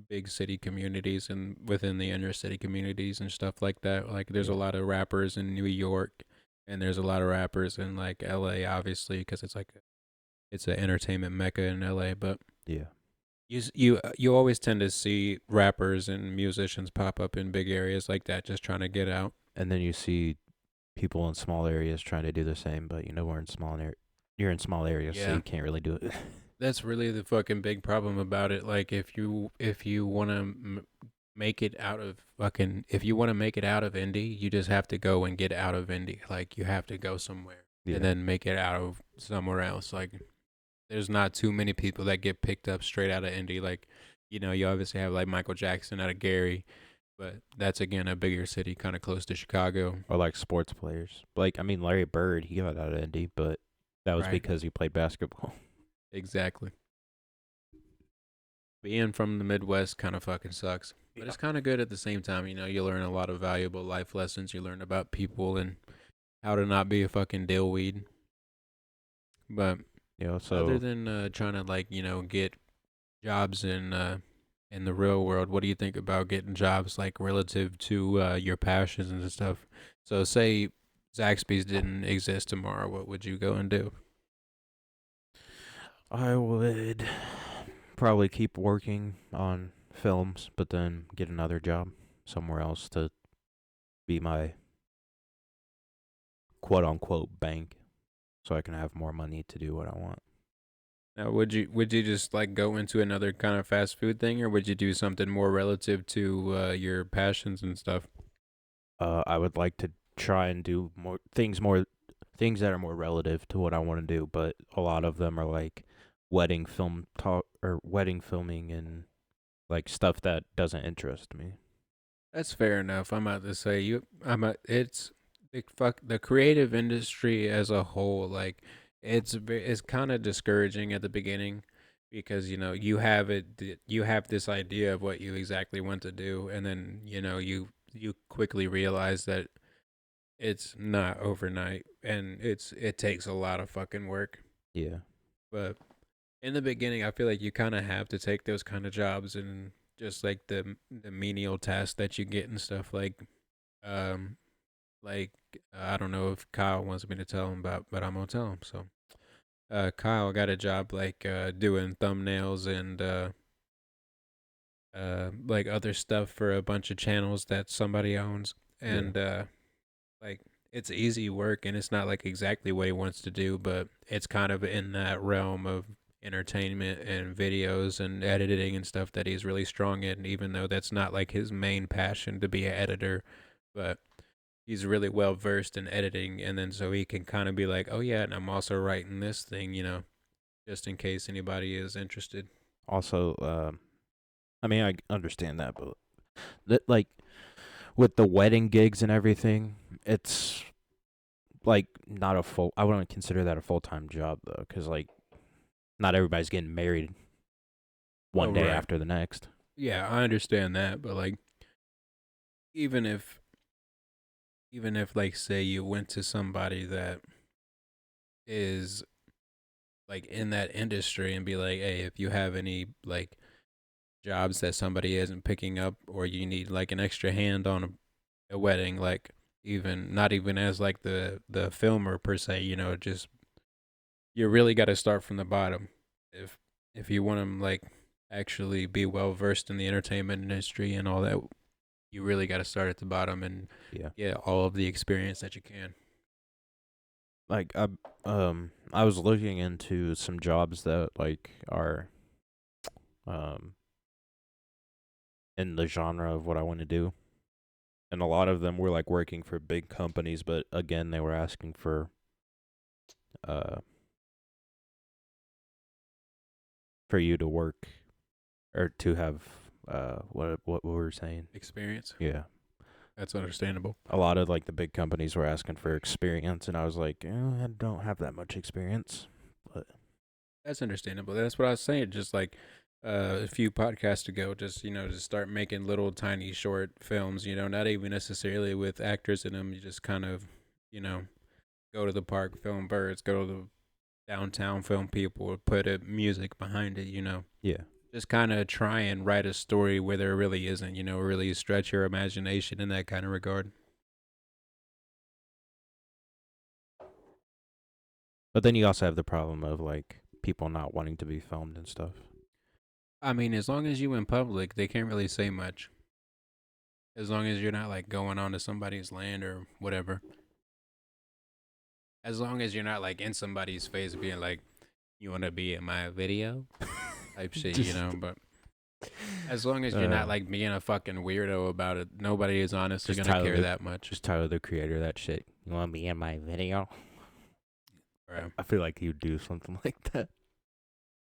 S1: big city communities and within the inner city communities and stuff like that. Like there's a
S2: Yeah.
S1: lot of rappers in New York, and there's a lot of rappers in like L.A. obviously because it's an entertainment mecca in L.A. But
S2: Yeah.
S1: you always tend to see rappers and musicians pop up in big areas like that, just trying to get out.
S2: And then you see people in small areas trying to do the same, but we're in you're in small areas, so
S1: Yeah,
S2: you can't really do it.
S1: that's really the fucking big problem about it. Like if you want to make it out of fucking if you want to make it out of indie, you just have to go and get out of indie. Like you have to go somewhere and
S2: Yeah.
S1: then make it out of somewhere else. Like there's not too many people that get picked up straight out of indie. Like you obviously have like Michael Jackson out of Gary, but that's again a bigger city, kind of close to Chicago.
S2: Or like sports players. Like, Larry Bird, he got out of Indy, but that was
S1: Right.
S2: because he played basketball.
S1: Exactly. Being from the Midwest kind of fucking sucks, but
S2: Yeah.
S1: it's kind of good at the same time. You learn a lot of valuable life lessons. You learn about people and how to not be a fucking dillweed. But other
S2: So
S1: than trying to like get jobs in the real world, what do you think about getting jobs like relative to your passions and stuff? So say Zaxby's didn't exist tomorrow, what would you go and do?
S2: I would probably keep working on films, but then get another job somewhere else to be my quote unquote bank so I can have more money to do what I want.
S1: Now, would you just like go into another kind of fast food thing, or would you do something more relative to your passions and stuff?
S2: I would like to try and do more things that are more relative to what I want to do, but a lot of them are like wedding film talk or wedding filming and like stuff that doesn't interest me.
S1: That's fair enough. I'm about to say it's the creative industry as a whole. Like it's kind of discouraging at the beginning because you have this idea of what you exactly want to do, and then you quickly realize that it's not overnight, and it takes a lot of fucking work.
S2: Yeah.
S1: But in the beginning, I feel like you kind of have to take those kind of jobs and just like the menial tasks that you get and stuff um like I don't know if Kyle wants me to tell him about, but I'm gonna tell him. So Kyle got a job like doing thumbnails and like other stuff for a bunch of channels that somebody owns,
S2: Yeah.
S1: and like it's easy work and it's not like exactly what he wants to do, but it's kind of in that realm of entertainment and videos and editing and stuff that he's really strong in, even though that's not like his main passion to be an editor. But he's really well versed in editing, and then so he can kind of be like, oh yeah, and I'm also writing this thing, just in case anybody is interested.
S2: Also, I understand that, but like with the wedding gigs and everything, it's like not a full. I wouldn't consider that a full time job though, because like not everybody's getting married
S1: Oh
S2: one day
S1: right.
S2: after the next.
S1: Yeah, I understand that, but like even if like say you went to somebody that is like in that industry and be like, hey, if you have any like jobs that somebody isn't picking up, or you need like an extra hand on a wedding, like even not even as like the filmer per se, just you really got to start from the bottom if you want to like actually be well versed in the entertainment industry and all that. You really got to start at the bottom and
S2: Yeah.
S1: get all of the experience that you can.
S2: Like I was looking into some jobs that like are um in the genre of what I want to do. And a lot of them were like working for big companies, but again they were asking uh for you to work or to have what we were saying.
S1: Experience.
S2: Yeah.
S1: That's understandable.
S2: A lot of like the big companies were asking for experience and I was like, I don't have that much experience. But
S1: That's understandable. That's what I was saying. Just like a few podcasts ago, just start making little tiny short films. Not even necessarily with actors in them. You just kind of, you know, go to the park, film birds, go to the downtown, film people, put a music behind it, you know.
S2: Yeah.
S1: Just kind of try and write a story where there really isn't, you know, really stretch your imagination in that kind of regard.
S2: But then you also have the problem of like people not wanting to be filmed and stuff.
S1: I mean, as long as you in public, they can't really say much. As long as you're not like going onto somebody's land or whatever. As long as you're not like in somebody's face being like, "You want to be in my video?" type shit, you know. But as long as you're not like being a fucking weirdo about it, nobody is honestly gonna care that much.
S2: Just Tyler, the creator of that shit. You want to be in my video?
S1: Right.
S2: I feel like he would do something like that.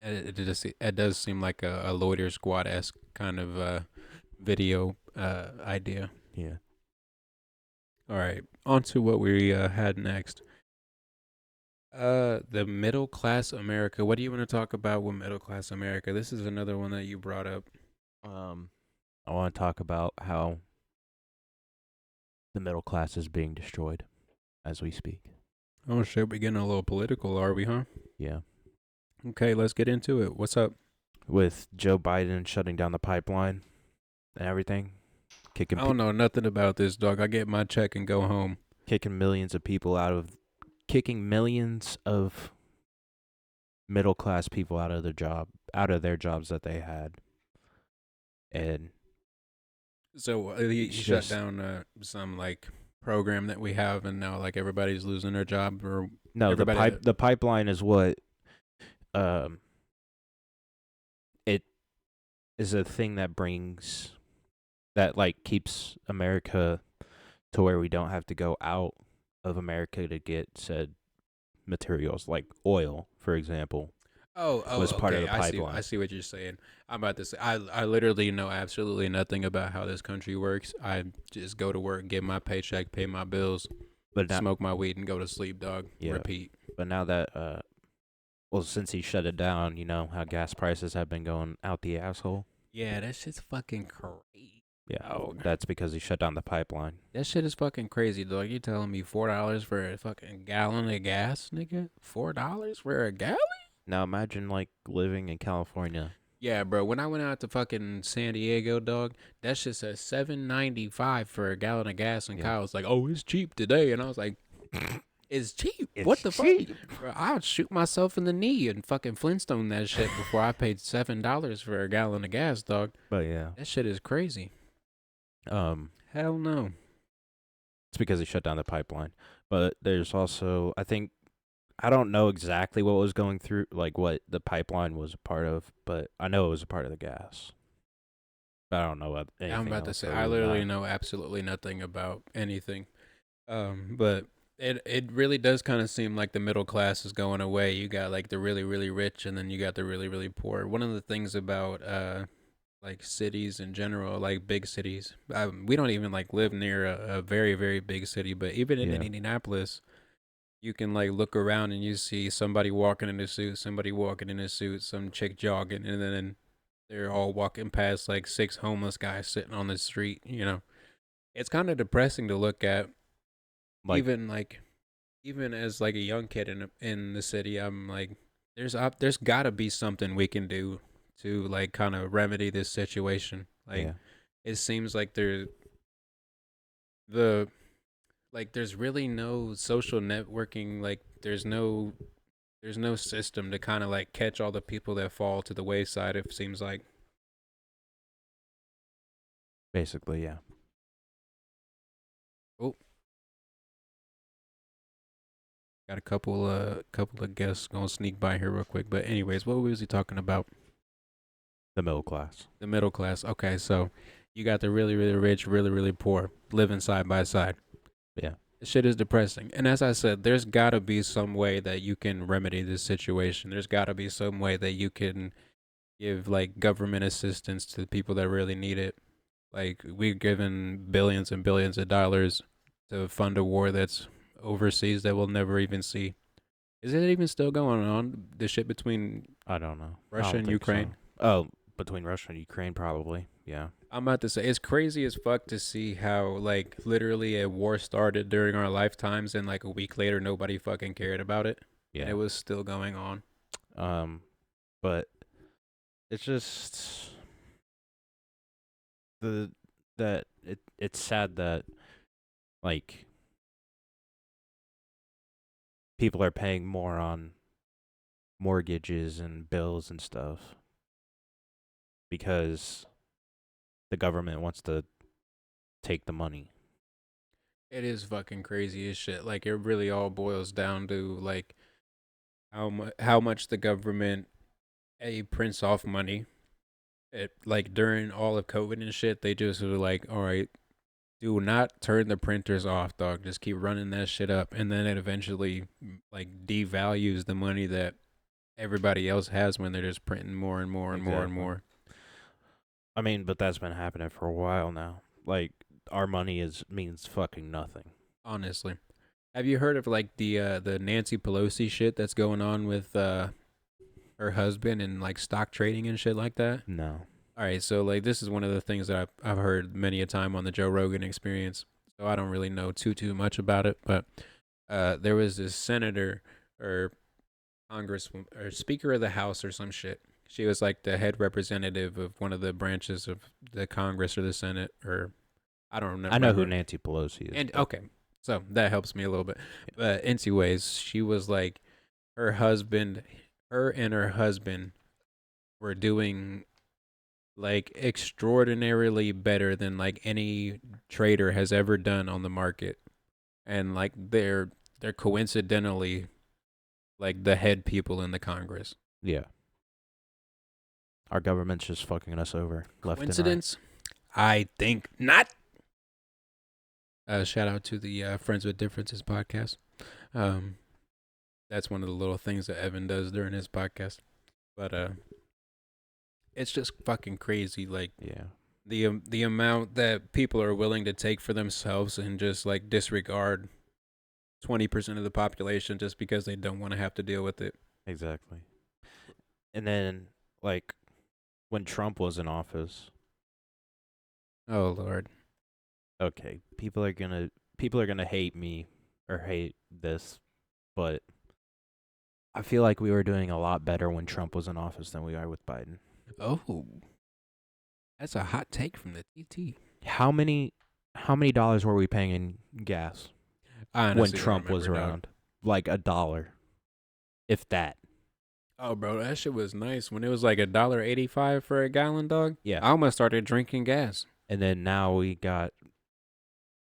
S1: It does seem like a Loiter Squad esque kind of video idea.
S2: Yeah.
S1: All right, on to what we had next. The middle class America. What do you want to talk about with middle class America? This is another one that you brought up.
S2: I want to talk about how the middle class is being destroyed as we speak.
S1: Oh shit, we getting a little political, are we, huh?
S2: Yeah.
S1: Okay, let's get into it. What's up?
S2: With Joe Biden shutting down the pipeline and everything,
S1: I don't know nothing about this, dog. I get my check and go home.
S2: Kicking millions of middle class people out of their jobs that they had. And
S1: so he shut down some like program that we have, and now like everybody's losing their job. Or
S2: no, the pipeline is what it is a thing that keeps America to where we don't have to go out of America to get said materials, like oil, for example. Was part of the pipeline.
S1: I see what you're saying. I'm about to say, I literally know absolutely nothing about how this country works. I just go to work, get my paycheck, pay my bills, smoke my weed, and go to sleep, dog. Yeah. Repeat.
S2: But now that, since he shut it down, you know how gas prices have been going out the asshole?
S1: Yeah, that shit's fucking crazy.
S2: Yeah, that's because he shut down the pipeline.
S1: That shit is fucking crazy, dog. You telling me $4 for a fucking gallon of gas, nigga? $4 for a gallon?
S2: Now imagine like living in California.
S1: Yeah, bro. When I went out to fucking San Diego, dog, that shit says $7.95 for a gallon of gas, and Kyle was like, "Oh, it's cheap today," and I was like, "It's cheap. What the fuck? Bro, I'll shoot myself in the knee and fucking Flintstone that shit before I paid $7 for a gallon of gas, dog."
S2: But yeah,
S1: that shit is crazy. Hell no.
S2: It's because he shut down the pipeline. But there's also, I don't know exactly what was going through, like what the pipeline was a part of, but I know it was a part of the gas. But I don't know what anything
S1: I'm about to say, I literally know absolutely nothing about anything. But it really does kind of seem like the middle class is going away. You got like the really, really rich, and then you got the really, really poor. One of the things about like cities in general, like big cities, we don't even like live near a very, very big city, but even in Indianapolis, you can like look around and you see somebody walking in a suit, somebody walking in a suit, some chick jogging, and then they're all walking past like 6 homeless guys sitting on the street. You know, it's kind of depressing to look at. Even as like a young kid in the city, I'm like, there's got to be something we can do to like kind of remedy this situation. Like, it seems like there's really no social networking. Like, there's no system to kind of like catch all the people that fall to the wayside. It seems like.
S2: Basically, yeah.
S1: Oh, got a couple of guests gonna sneak by here real quick. But anyways, what was he talking about?
S2: The middle class.
S1: The middle class. Okay, so you got the really, really rich, really, really poor living side by side.
S2: Yeah.
S1: This shit is depressing. And as I said, there's got to be some way that you can remedy this situation. There's got to be some way that you can give like government assistance to the people that really need it. Like, we've given billions and billions of dollars to fund a war that's overseas that we'll never even see. Is it even still going on? The shit between
S2: I don't know.
S1: Russia and Ukraine?
S2: So. Oh, between Russia and Ukraine, probably. Yeah.
S1: I'm about to say it's crazy as fuck to see how like literally a war started during our lifetimes and like a week later nobody fucking cared about it and it
S2: Yeah.
S1: was still going on.
S2: Um, but it's just the that it's sad that like people are paying more on mortgages and bills and stuff because the government wants to take the money.
S1: It is fucking crazy as shit. Like it really all boils down to like how much the government prints off money. It like during all of COVID and shit, they just were like, all right, do not turn the printers off, dog. Just keep running that shit up, and then it eventually like devalues the money that everybody else has when they're just printing more and more and more and
S2: Exactly.
S1: more.
S2: I mean, but that's been happening for a while now. Like our money is means fucking nothing.
S1: Honestly, have you heard of like the Nancy Pelosi shit that's going on with her husband and like stock trading and shit like that?
S2: No.
S1: All right, so like this is one of the things that I've heard many a time on the Joe Rogan Experience. So I don't really know too much about it, but there was this senator or congresswoman or speaker of the house or some shit. She was like the head representative of one of the branches of the Congress or the Senate or I don't
S2: I know who
S1: remember.
S2: Nancy Pelosi is.
S1: And
S2: But
S1: okay, so that helps me a little bit. But anyways, she was like her husband, her and her husband were doing like extraordinarily better than like any trader has ever done on the market, and like they're coincidentally like the head people in the Congress.
S2: yeah, our government's just fucking us over left and right.
S1: Coincidence? I think not. Shout out to the Friends with Differences podcast. Um, that's one of the little things that Evan does during his podcast. But it's just fucking crazy. Like
S2: Yeah.
S1: the amount that people are willing to take for themselves and just like disregard 20% of the population just because they don't want to have to deal with it.
S2: Exactly. And then like when Trump was in office,
S1: Oh Lord.
S2: okay, people are gonna hate me or hate this, but I feel like we were doing a lot better when Trump was in office than we are with Biden.
S1: Oh, that's a hot take from the TT.
S2: How many dollars were we paying in gas
S1: I
S2: when
S1: honestly don't
S2: Trump was
S1: remember, dog.
S2: around? Like $1, if that.
S1: Oh, bro, that shit was nice when it was like $1.85 for a gallon, dog.
S2: Yeah.
S1: I almost started drinking gas.
S2: And then now we got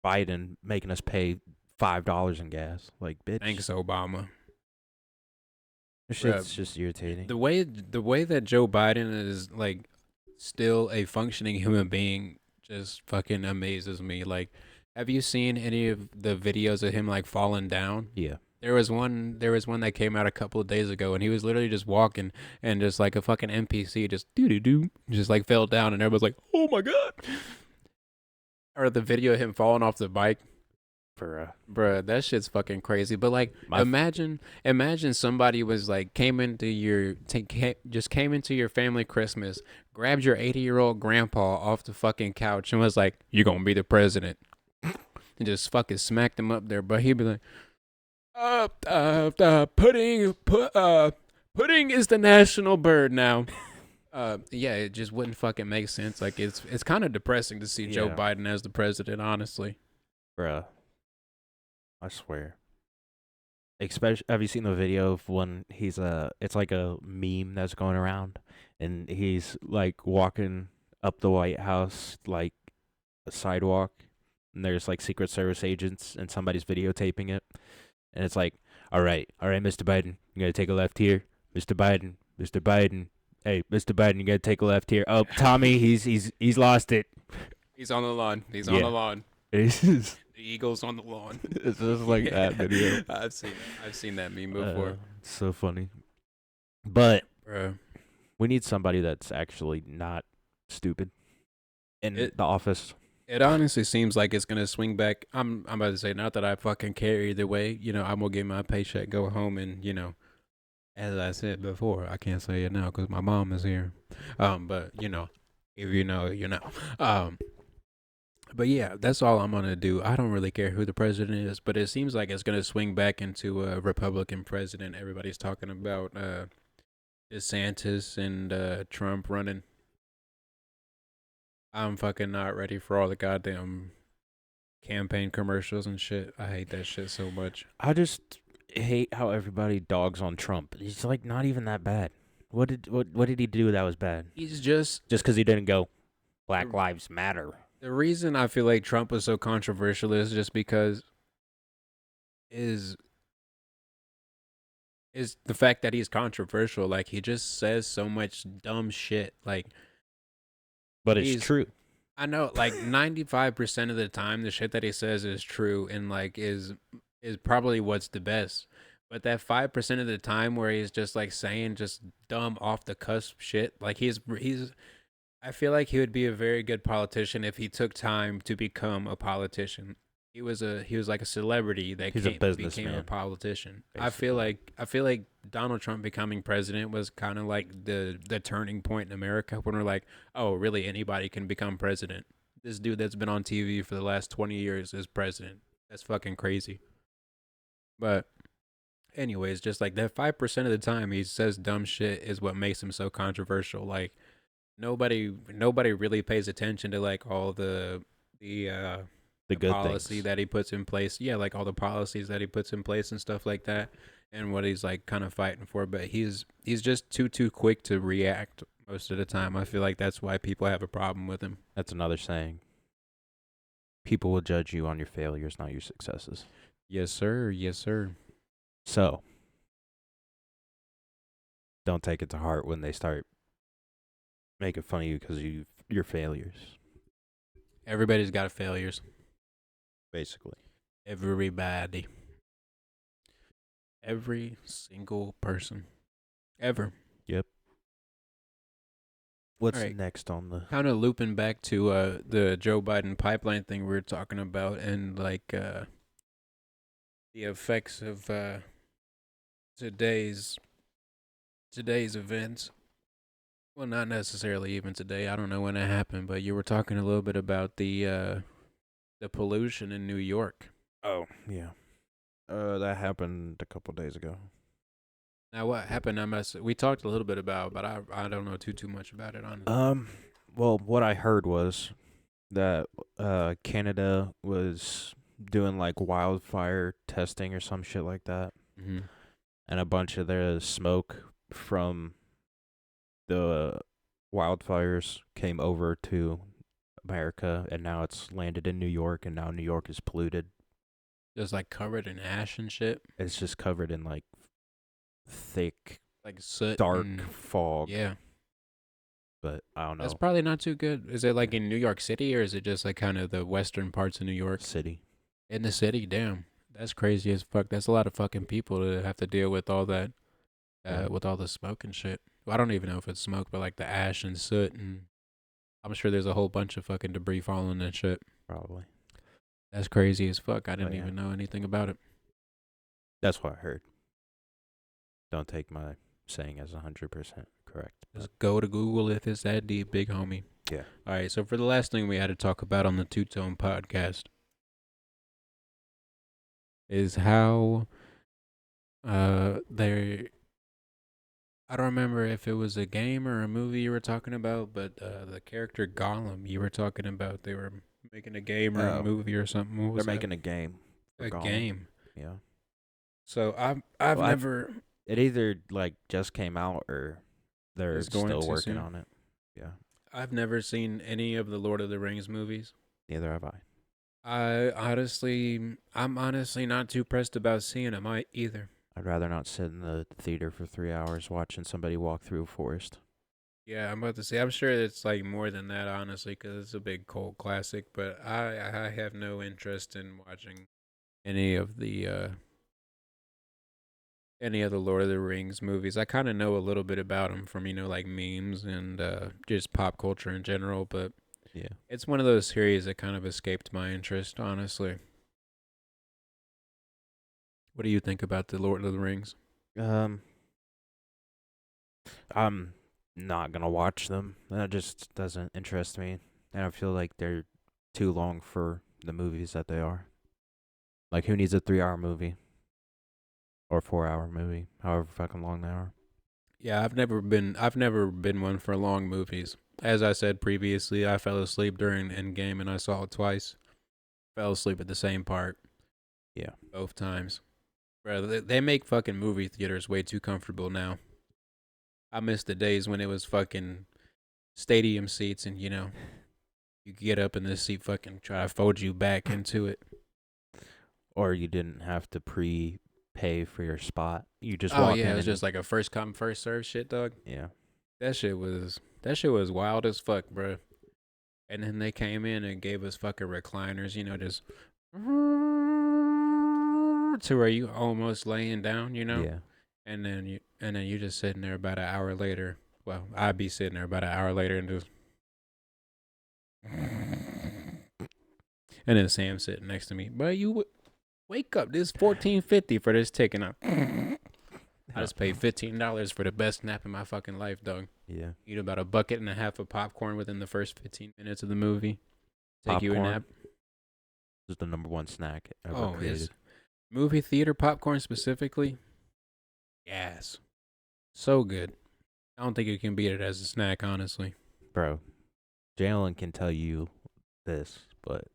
S2: Biden making us pay $5 in gas. Like, bitch,
S1: Thanks, Obama.
S2: this
S1: Bruh,
S2: shit's just irritating.
S1: the way that Joe Biden is like still a functioning human being just fucking amazes me. Like, have you seen any of the videos of him like falling down?
S2: Yeah.
S1: There was one that came out a couple of days ago, and he was literally just walking, and just like a fucking NPC, just doo doo doo, just like fell down, and everyone's like, "Oh my god!" Or the video of him falling off the bike,
S2: For
S1: bruh, that shit's fucking crazy. But like,
S2: my
S1: imagine somebody was like just came into your family Christmas, grabbed your 80-year-old grandpa off the fucking couch, and was like, "You gonna be the president?" And just fucking smacked him up there. But he'd be like. Pudding is the national bird now. Yeah, it just wouldn't fucking make sense. Like it's kind of depressing to see Joe
S2: yeah,
S1: Biden as the president, honestly.
S2: bruh, I swear. Especially, have you seen the video of when it's like a meme that's going around, and he's like walking up the White House like a sidewalk, and there's like Secret Service agents, and somebody's videotaping it, and it's like, all right, Mr. Biden, you gotta take a left here, Mr. Biden, hey, Mr. Biden, you gotta take a left here. Oh, Tommy, he's lost it.
S1: He's on the lawn. He's on the
S2: Yeah,
S1: lawn.
S2: it's just,
S1: The Eagles on the lawn.
S2: it's just like that video.
S1: I've seen that meme before.
S2: It's so funny, but
S1: Bro.
S2: we need somebody that's actually not stupid in
S1: It
S2: the office.
S1: it honestly seems like it's gonna swing back. I'm about to say not that I fucking care either way. I'm gonna get my paycheck, go home, and as I said before, I can't say it now because my mom is here. But If you know, you know. Um, but yeah, that's all I'm gonna do. I don't really care who the president is, but it seems like it's gonna swing back into a Republican president. Everybody's talking about DeSantis and Trump running. I'm fucking not ready for all the goddamn campaign commercials and shit. I hate that shit so much.
S2: I just hate how everybody dogs on Trump. He's like not even that bad. What did he do that was bad?
S1: He's just
S2: Just because he didn't go Black
S1: the,
S2: Lives Matter.
S1: the reason I feel like Trump was so controversial is just because is is the fact that he's controversial. Like he just says so much dumb shit. Like
S2: But it's
S1: he's
S2: true.
S1: I know like 95% of the time the shit that he says is true and like is probably what's the best. But that 5% of the time where he's just like saying just dumb off the cusp shit, like he's I feel like he would be a very good politician if he took time to become a politician. He was like a celebrity that
S2: He's a
S1: became a
S2: businessman,
S1: politician.
S2: basically.
S1: I feel like Donald Trump becoming president was kind of like the turning point in America when we're like, oh, really anybody can become president. This dude that's been on TV for the last 20 years is president. That's fucking crazy. But anyways, just like that 5% of the time he says dumb shit is what makes him so controversial. Like nobody really pays attention to like all the
S2: The
S1: the
S2: good
S1: policy
S2: things.
S1: that he puts in place. Yeah, like all the policies that he puts in place and stuff like that, and what he's like kind of fighting for. But he's just too quick to react most of the time. I feel like that's why people have a problem with him.
S2: That's another saying. People will judge you on your failures, not your successes.
S1: Yes, sir. Yes, sir.
S2: So don't take it to heart when they start making fun of you because you your failures.
S1: Everybody's got failures.
S2: Basically.
S1: Everybody. Every single person. Ever.
S2: Yep.
S1: All
S2: What's
S1: right.
S2: next on the
S1: Kind of looping back to the Joe Biden pipeline thing we were talking about and like the effects of today's today's events. Well, not necessarily even today. I don't know when it happened, but you were talking a little bit about the pollution in New York.
S2: Oh, yeah. That happened a couple days ago.
S1: Now, what happened? We talked a little bit about, but I don't know too much about it. Honestly,
S2: Well, what I heard was that Canada was doing like wildfire testing or some shit like that,
S1: mm-hmm.
S2: and a bunch of the smoke from the wildfires came over to America, and now it's landed in New York, and now New York is polluted.
S1: Just like covered in ash and shit,
S2: It's just covered in like thick,
S1: like soot,
S2: dark
S1: and
S2: fog.
S1: yeah.
S2: But I don't
S1: That's
S2: know.
S1: probably not too good. Is it like in New York City or is it just like kind of the western parts of New York?
S2: City.
S1: In the city, damn. That's crazy as fuck. That's a lot of fucking people to have to deal with all that,
S2: Yeah.
S1: with all the smoke and shit. Well, I don't even know if it's smoke, but like the ash and soot, and I'm sure there's a whole bunch of fucking debris falling and shit.
S2: Probably.
S1: That's crazy as fuck. I didn't
S2: yeah.
S1: even know anything about it.
S2: That's what I heard. Don't take my saying as 100% correct.
S1: Just go to Google if it's that deep, big homie.
S2: Yeah.
S1: All right, so for the last thing we had to talk about on the Two Tone podcast is how they I don't remember if it was a game or a movie you were talking about, but the character Gollum you were talking about, they were making a game or a
S2: Oh.
S1: movie or something. What was
S2: They're
S1: that?
S2: making a game. for
S1: A
S2: Gollum.
S1: game.
S2: Yeah.
S1: So I've
S2: Well,
S1: never
S2: It either like just came out or they're
S1: It's going
S2: still
S1: to
S2: working
S1: soon.
S2: on it. Yeah.
S1: I've never seen any of the Lord of the Rings movies.
S2: Neither have I.
S1: I'm honestly not too pressed about seeing them either.
S2: I'd rather not sit in the theater for 3 hours watching somebody walk through a forest.
S1: Yeah, I'm about to say. I'm sure it's like more than that, honestly, because it's a big cult classic. But I have no interest in watching any of the Lord of the Rings movies. I kind of know a little bit about them from like memes and just pop culture in general. But
S2: Yeah.
S1: it's one of those series that kind of escaped my interest, honestly. What do you think about the Lord of the Rings?
S2: I'm not gonna watch them. That just doesn't interest me, and I feel like they're too long for the movies that they are. Like, who needs a 3 hour movie or 4 hour movie, however fucking long they are?
S1: Yeah, I've never been one for long movies. As I said previously, I fell asleep during Endgame and I saw it twice. Fell asleep at the same part
S2: Yeah,
S1: both times. Bro, they make fucking movie theaters way too comfortable now. I miss the days when it was fucking stadium seats and you get up in this seat, fucking try to fold you back into it.
S2: or you didn't have to pay for your spot. You just
S1: Oh
S2: walk
S1: yeah, it
S2: in
S1: was
S2: and
S1: just like a first come first serve shit, dog.
S2: yeah.
S1: That shit was wild as fuck, bro. And then they came in and gave us fucking recliners, just to where you almost laying down.
S2: Yeah.
S1: And then you just sitting there about an hour later. Well, I'd be sitting there about an hour later and just and then Sam sitting next to me. But wake up, this $14.50 for this ticket. I just paid $15 for the best nap in my fucking life, dog.
S2: Yeah.
S1: Eat about a bucket and a half of popcorn within the first 15 minutes of the movie. Take you a
S2: Popcorn
S1: nap.
S2: is the number one snack ever
S1: Oh,
S2: created.
S1: yes. Movie theater popcorn specifically. Yes. So good. I don't think you can beat it as a snack, honestly.
S2: Bro, Jalen can tell you this, but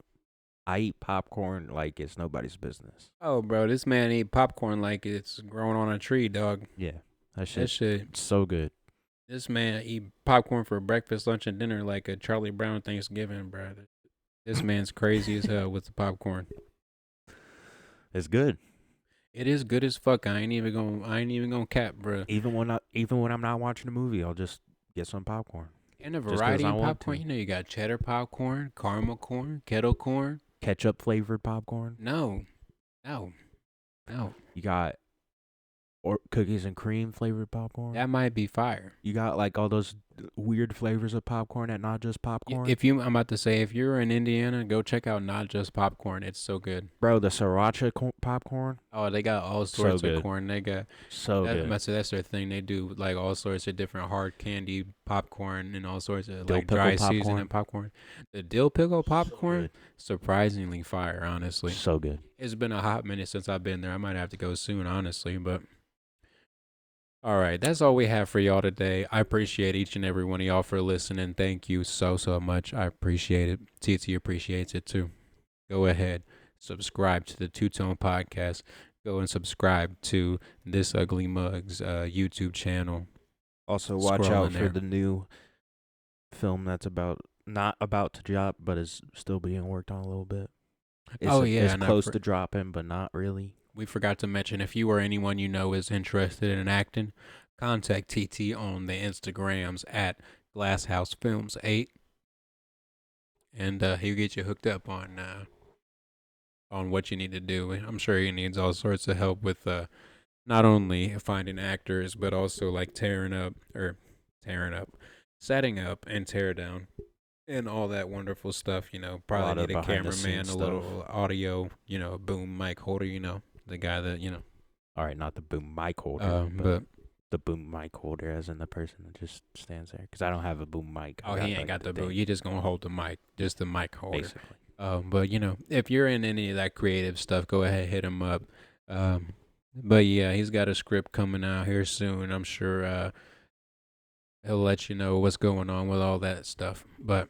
S2: I eat popcorn like it's nobody's business.
S1: Oh, bro, this man eat popcorn like it's growing on a tree, dog.
S2: Yeah. That
S1: That
S2: shit,
S1: shit.
S2: so good.
S1: This man eat popcorn for breakfast, lunch, and dinner like a Charlie Brown Thanksgiving, bro. This man's crazy as hell with the popcorn.
S2: It's good.
S1: It is good as fuck. I ain't even gonna cap, bro.
S2: Even when I'm not watching a movie, I'll just get some popcorn.
S1: And a
S2: 'cause
S1: variety
S2: I
S1: of
S2: want
S1: popcorn.
S2: to.
S1: You got cheddar popcorn, caramel corn, kettle corn.
S2: Ketchup flavored popcorn.
S1: No, no, no.
S2: You got or cookies and cream flavored popcorn.
S1: That might be fire.
S2: You got like all those weird flavors of popcorn that not just popcorn.
S1: I'm about to say, if you're in Indiana, go check out Not Just Popcorn. It's so good.
S2: Bro, the sriracha popcorn,
S1: Oh, they got all sorts
S2: good.
S1: of corn. They got
S2: so
S1: I'm
S2: good.
S1: about to say that's their thing. They do like all sorts of different hard candy popcorn and all sorts of
S2: Dill
S1: like
S2: pickle
S1: dry
S2: popcorn.
S1: seasoning popcorn. The dill pickle popcorn,
S2: good.
S1: surprisingly fire. Honestly,
S2: So good.
S1: it's been a hot minute since I've been there. I might have to go soon, honestly, but. All right, that's all we have for y'all today. I appreciate each and every one of y'all for listening. Thank you so much. I appreciate it. TT appreciates it too. Go ahead, subscribe to the Two Tone Podcast. Go and subscribe to This Ugly Mug's YouTube channel.
S2: Also, watch
S1: Scrolling
S2: out
S1: there.
S2: for the new film that's not about to drop, but is still being worked on a little bit. It's
S1: and
S2: close to dropping, but not really.
S1: we forgot to mention, if you or anyone you know is interested in acting, contact TT on the Instagrams at GlassHouseFilms8, and he'll get you hooked up on what you need to do. I'm sure he needs all sorts of help with not only finding actors, but also like setting up and tear down, and all that wonderful stuff. Probably need a cameraman, a little audio, boom mic holder. The guy that
S2: All right, not the boom mic holder,
S1: but
S2: the boom mic holder, as in the person that just stands there. Because I don't have a boom mic.
S1: he ain't got the boom. You just gonna hold the mic, just the mic holder.
S2: Basically.
S1: But if you're in any of that creative stuff, go ahead, hit him up. But yeah, he's got a script coming out here soon. I'm sure he'll let you know what's going on with all that stuff. But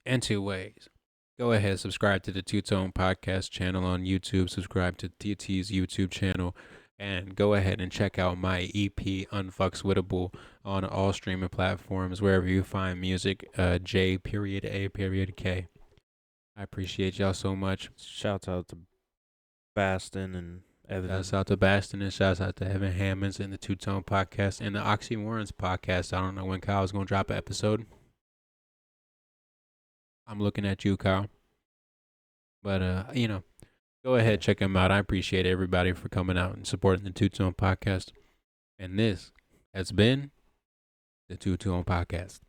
S1: in two ways, go ahead, subscribe to the Two Tone Podcast channel on YouTube. Subscribe to TT's YouTube channel. And go ahead and check out my EP, Unfuckswittable, on all streaming platforms, wherever you find music, J.A.K. I appreciate y'all so much.
S2: Shouts out to Baston and Evan.
S1: Shouts out to Baston and shouts out to Evan Hammonds and the Two Tone Podcast and the Oxymorons Podcast. I don't know when Kyle's going to drop an episode. I'm looking at you, Kyle. But, go ahead, check him out. I appreciate everybody for coming out and supporting the Two Tone Podcast. And this has been the Two Tone Podcast.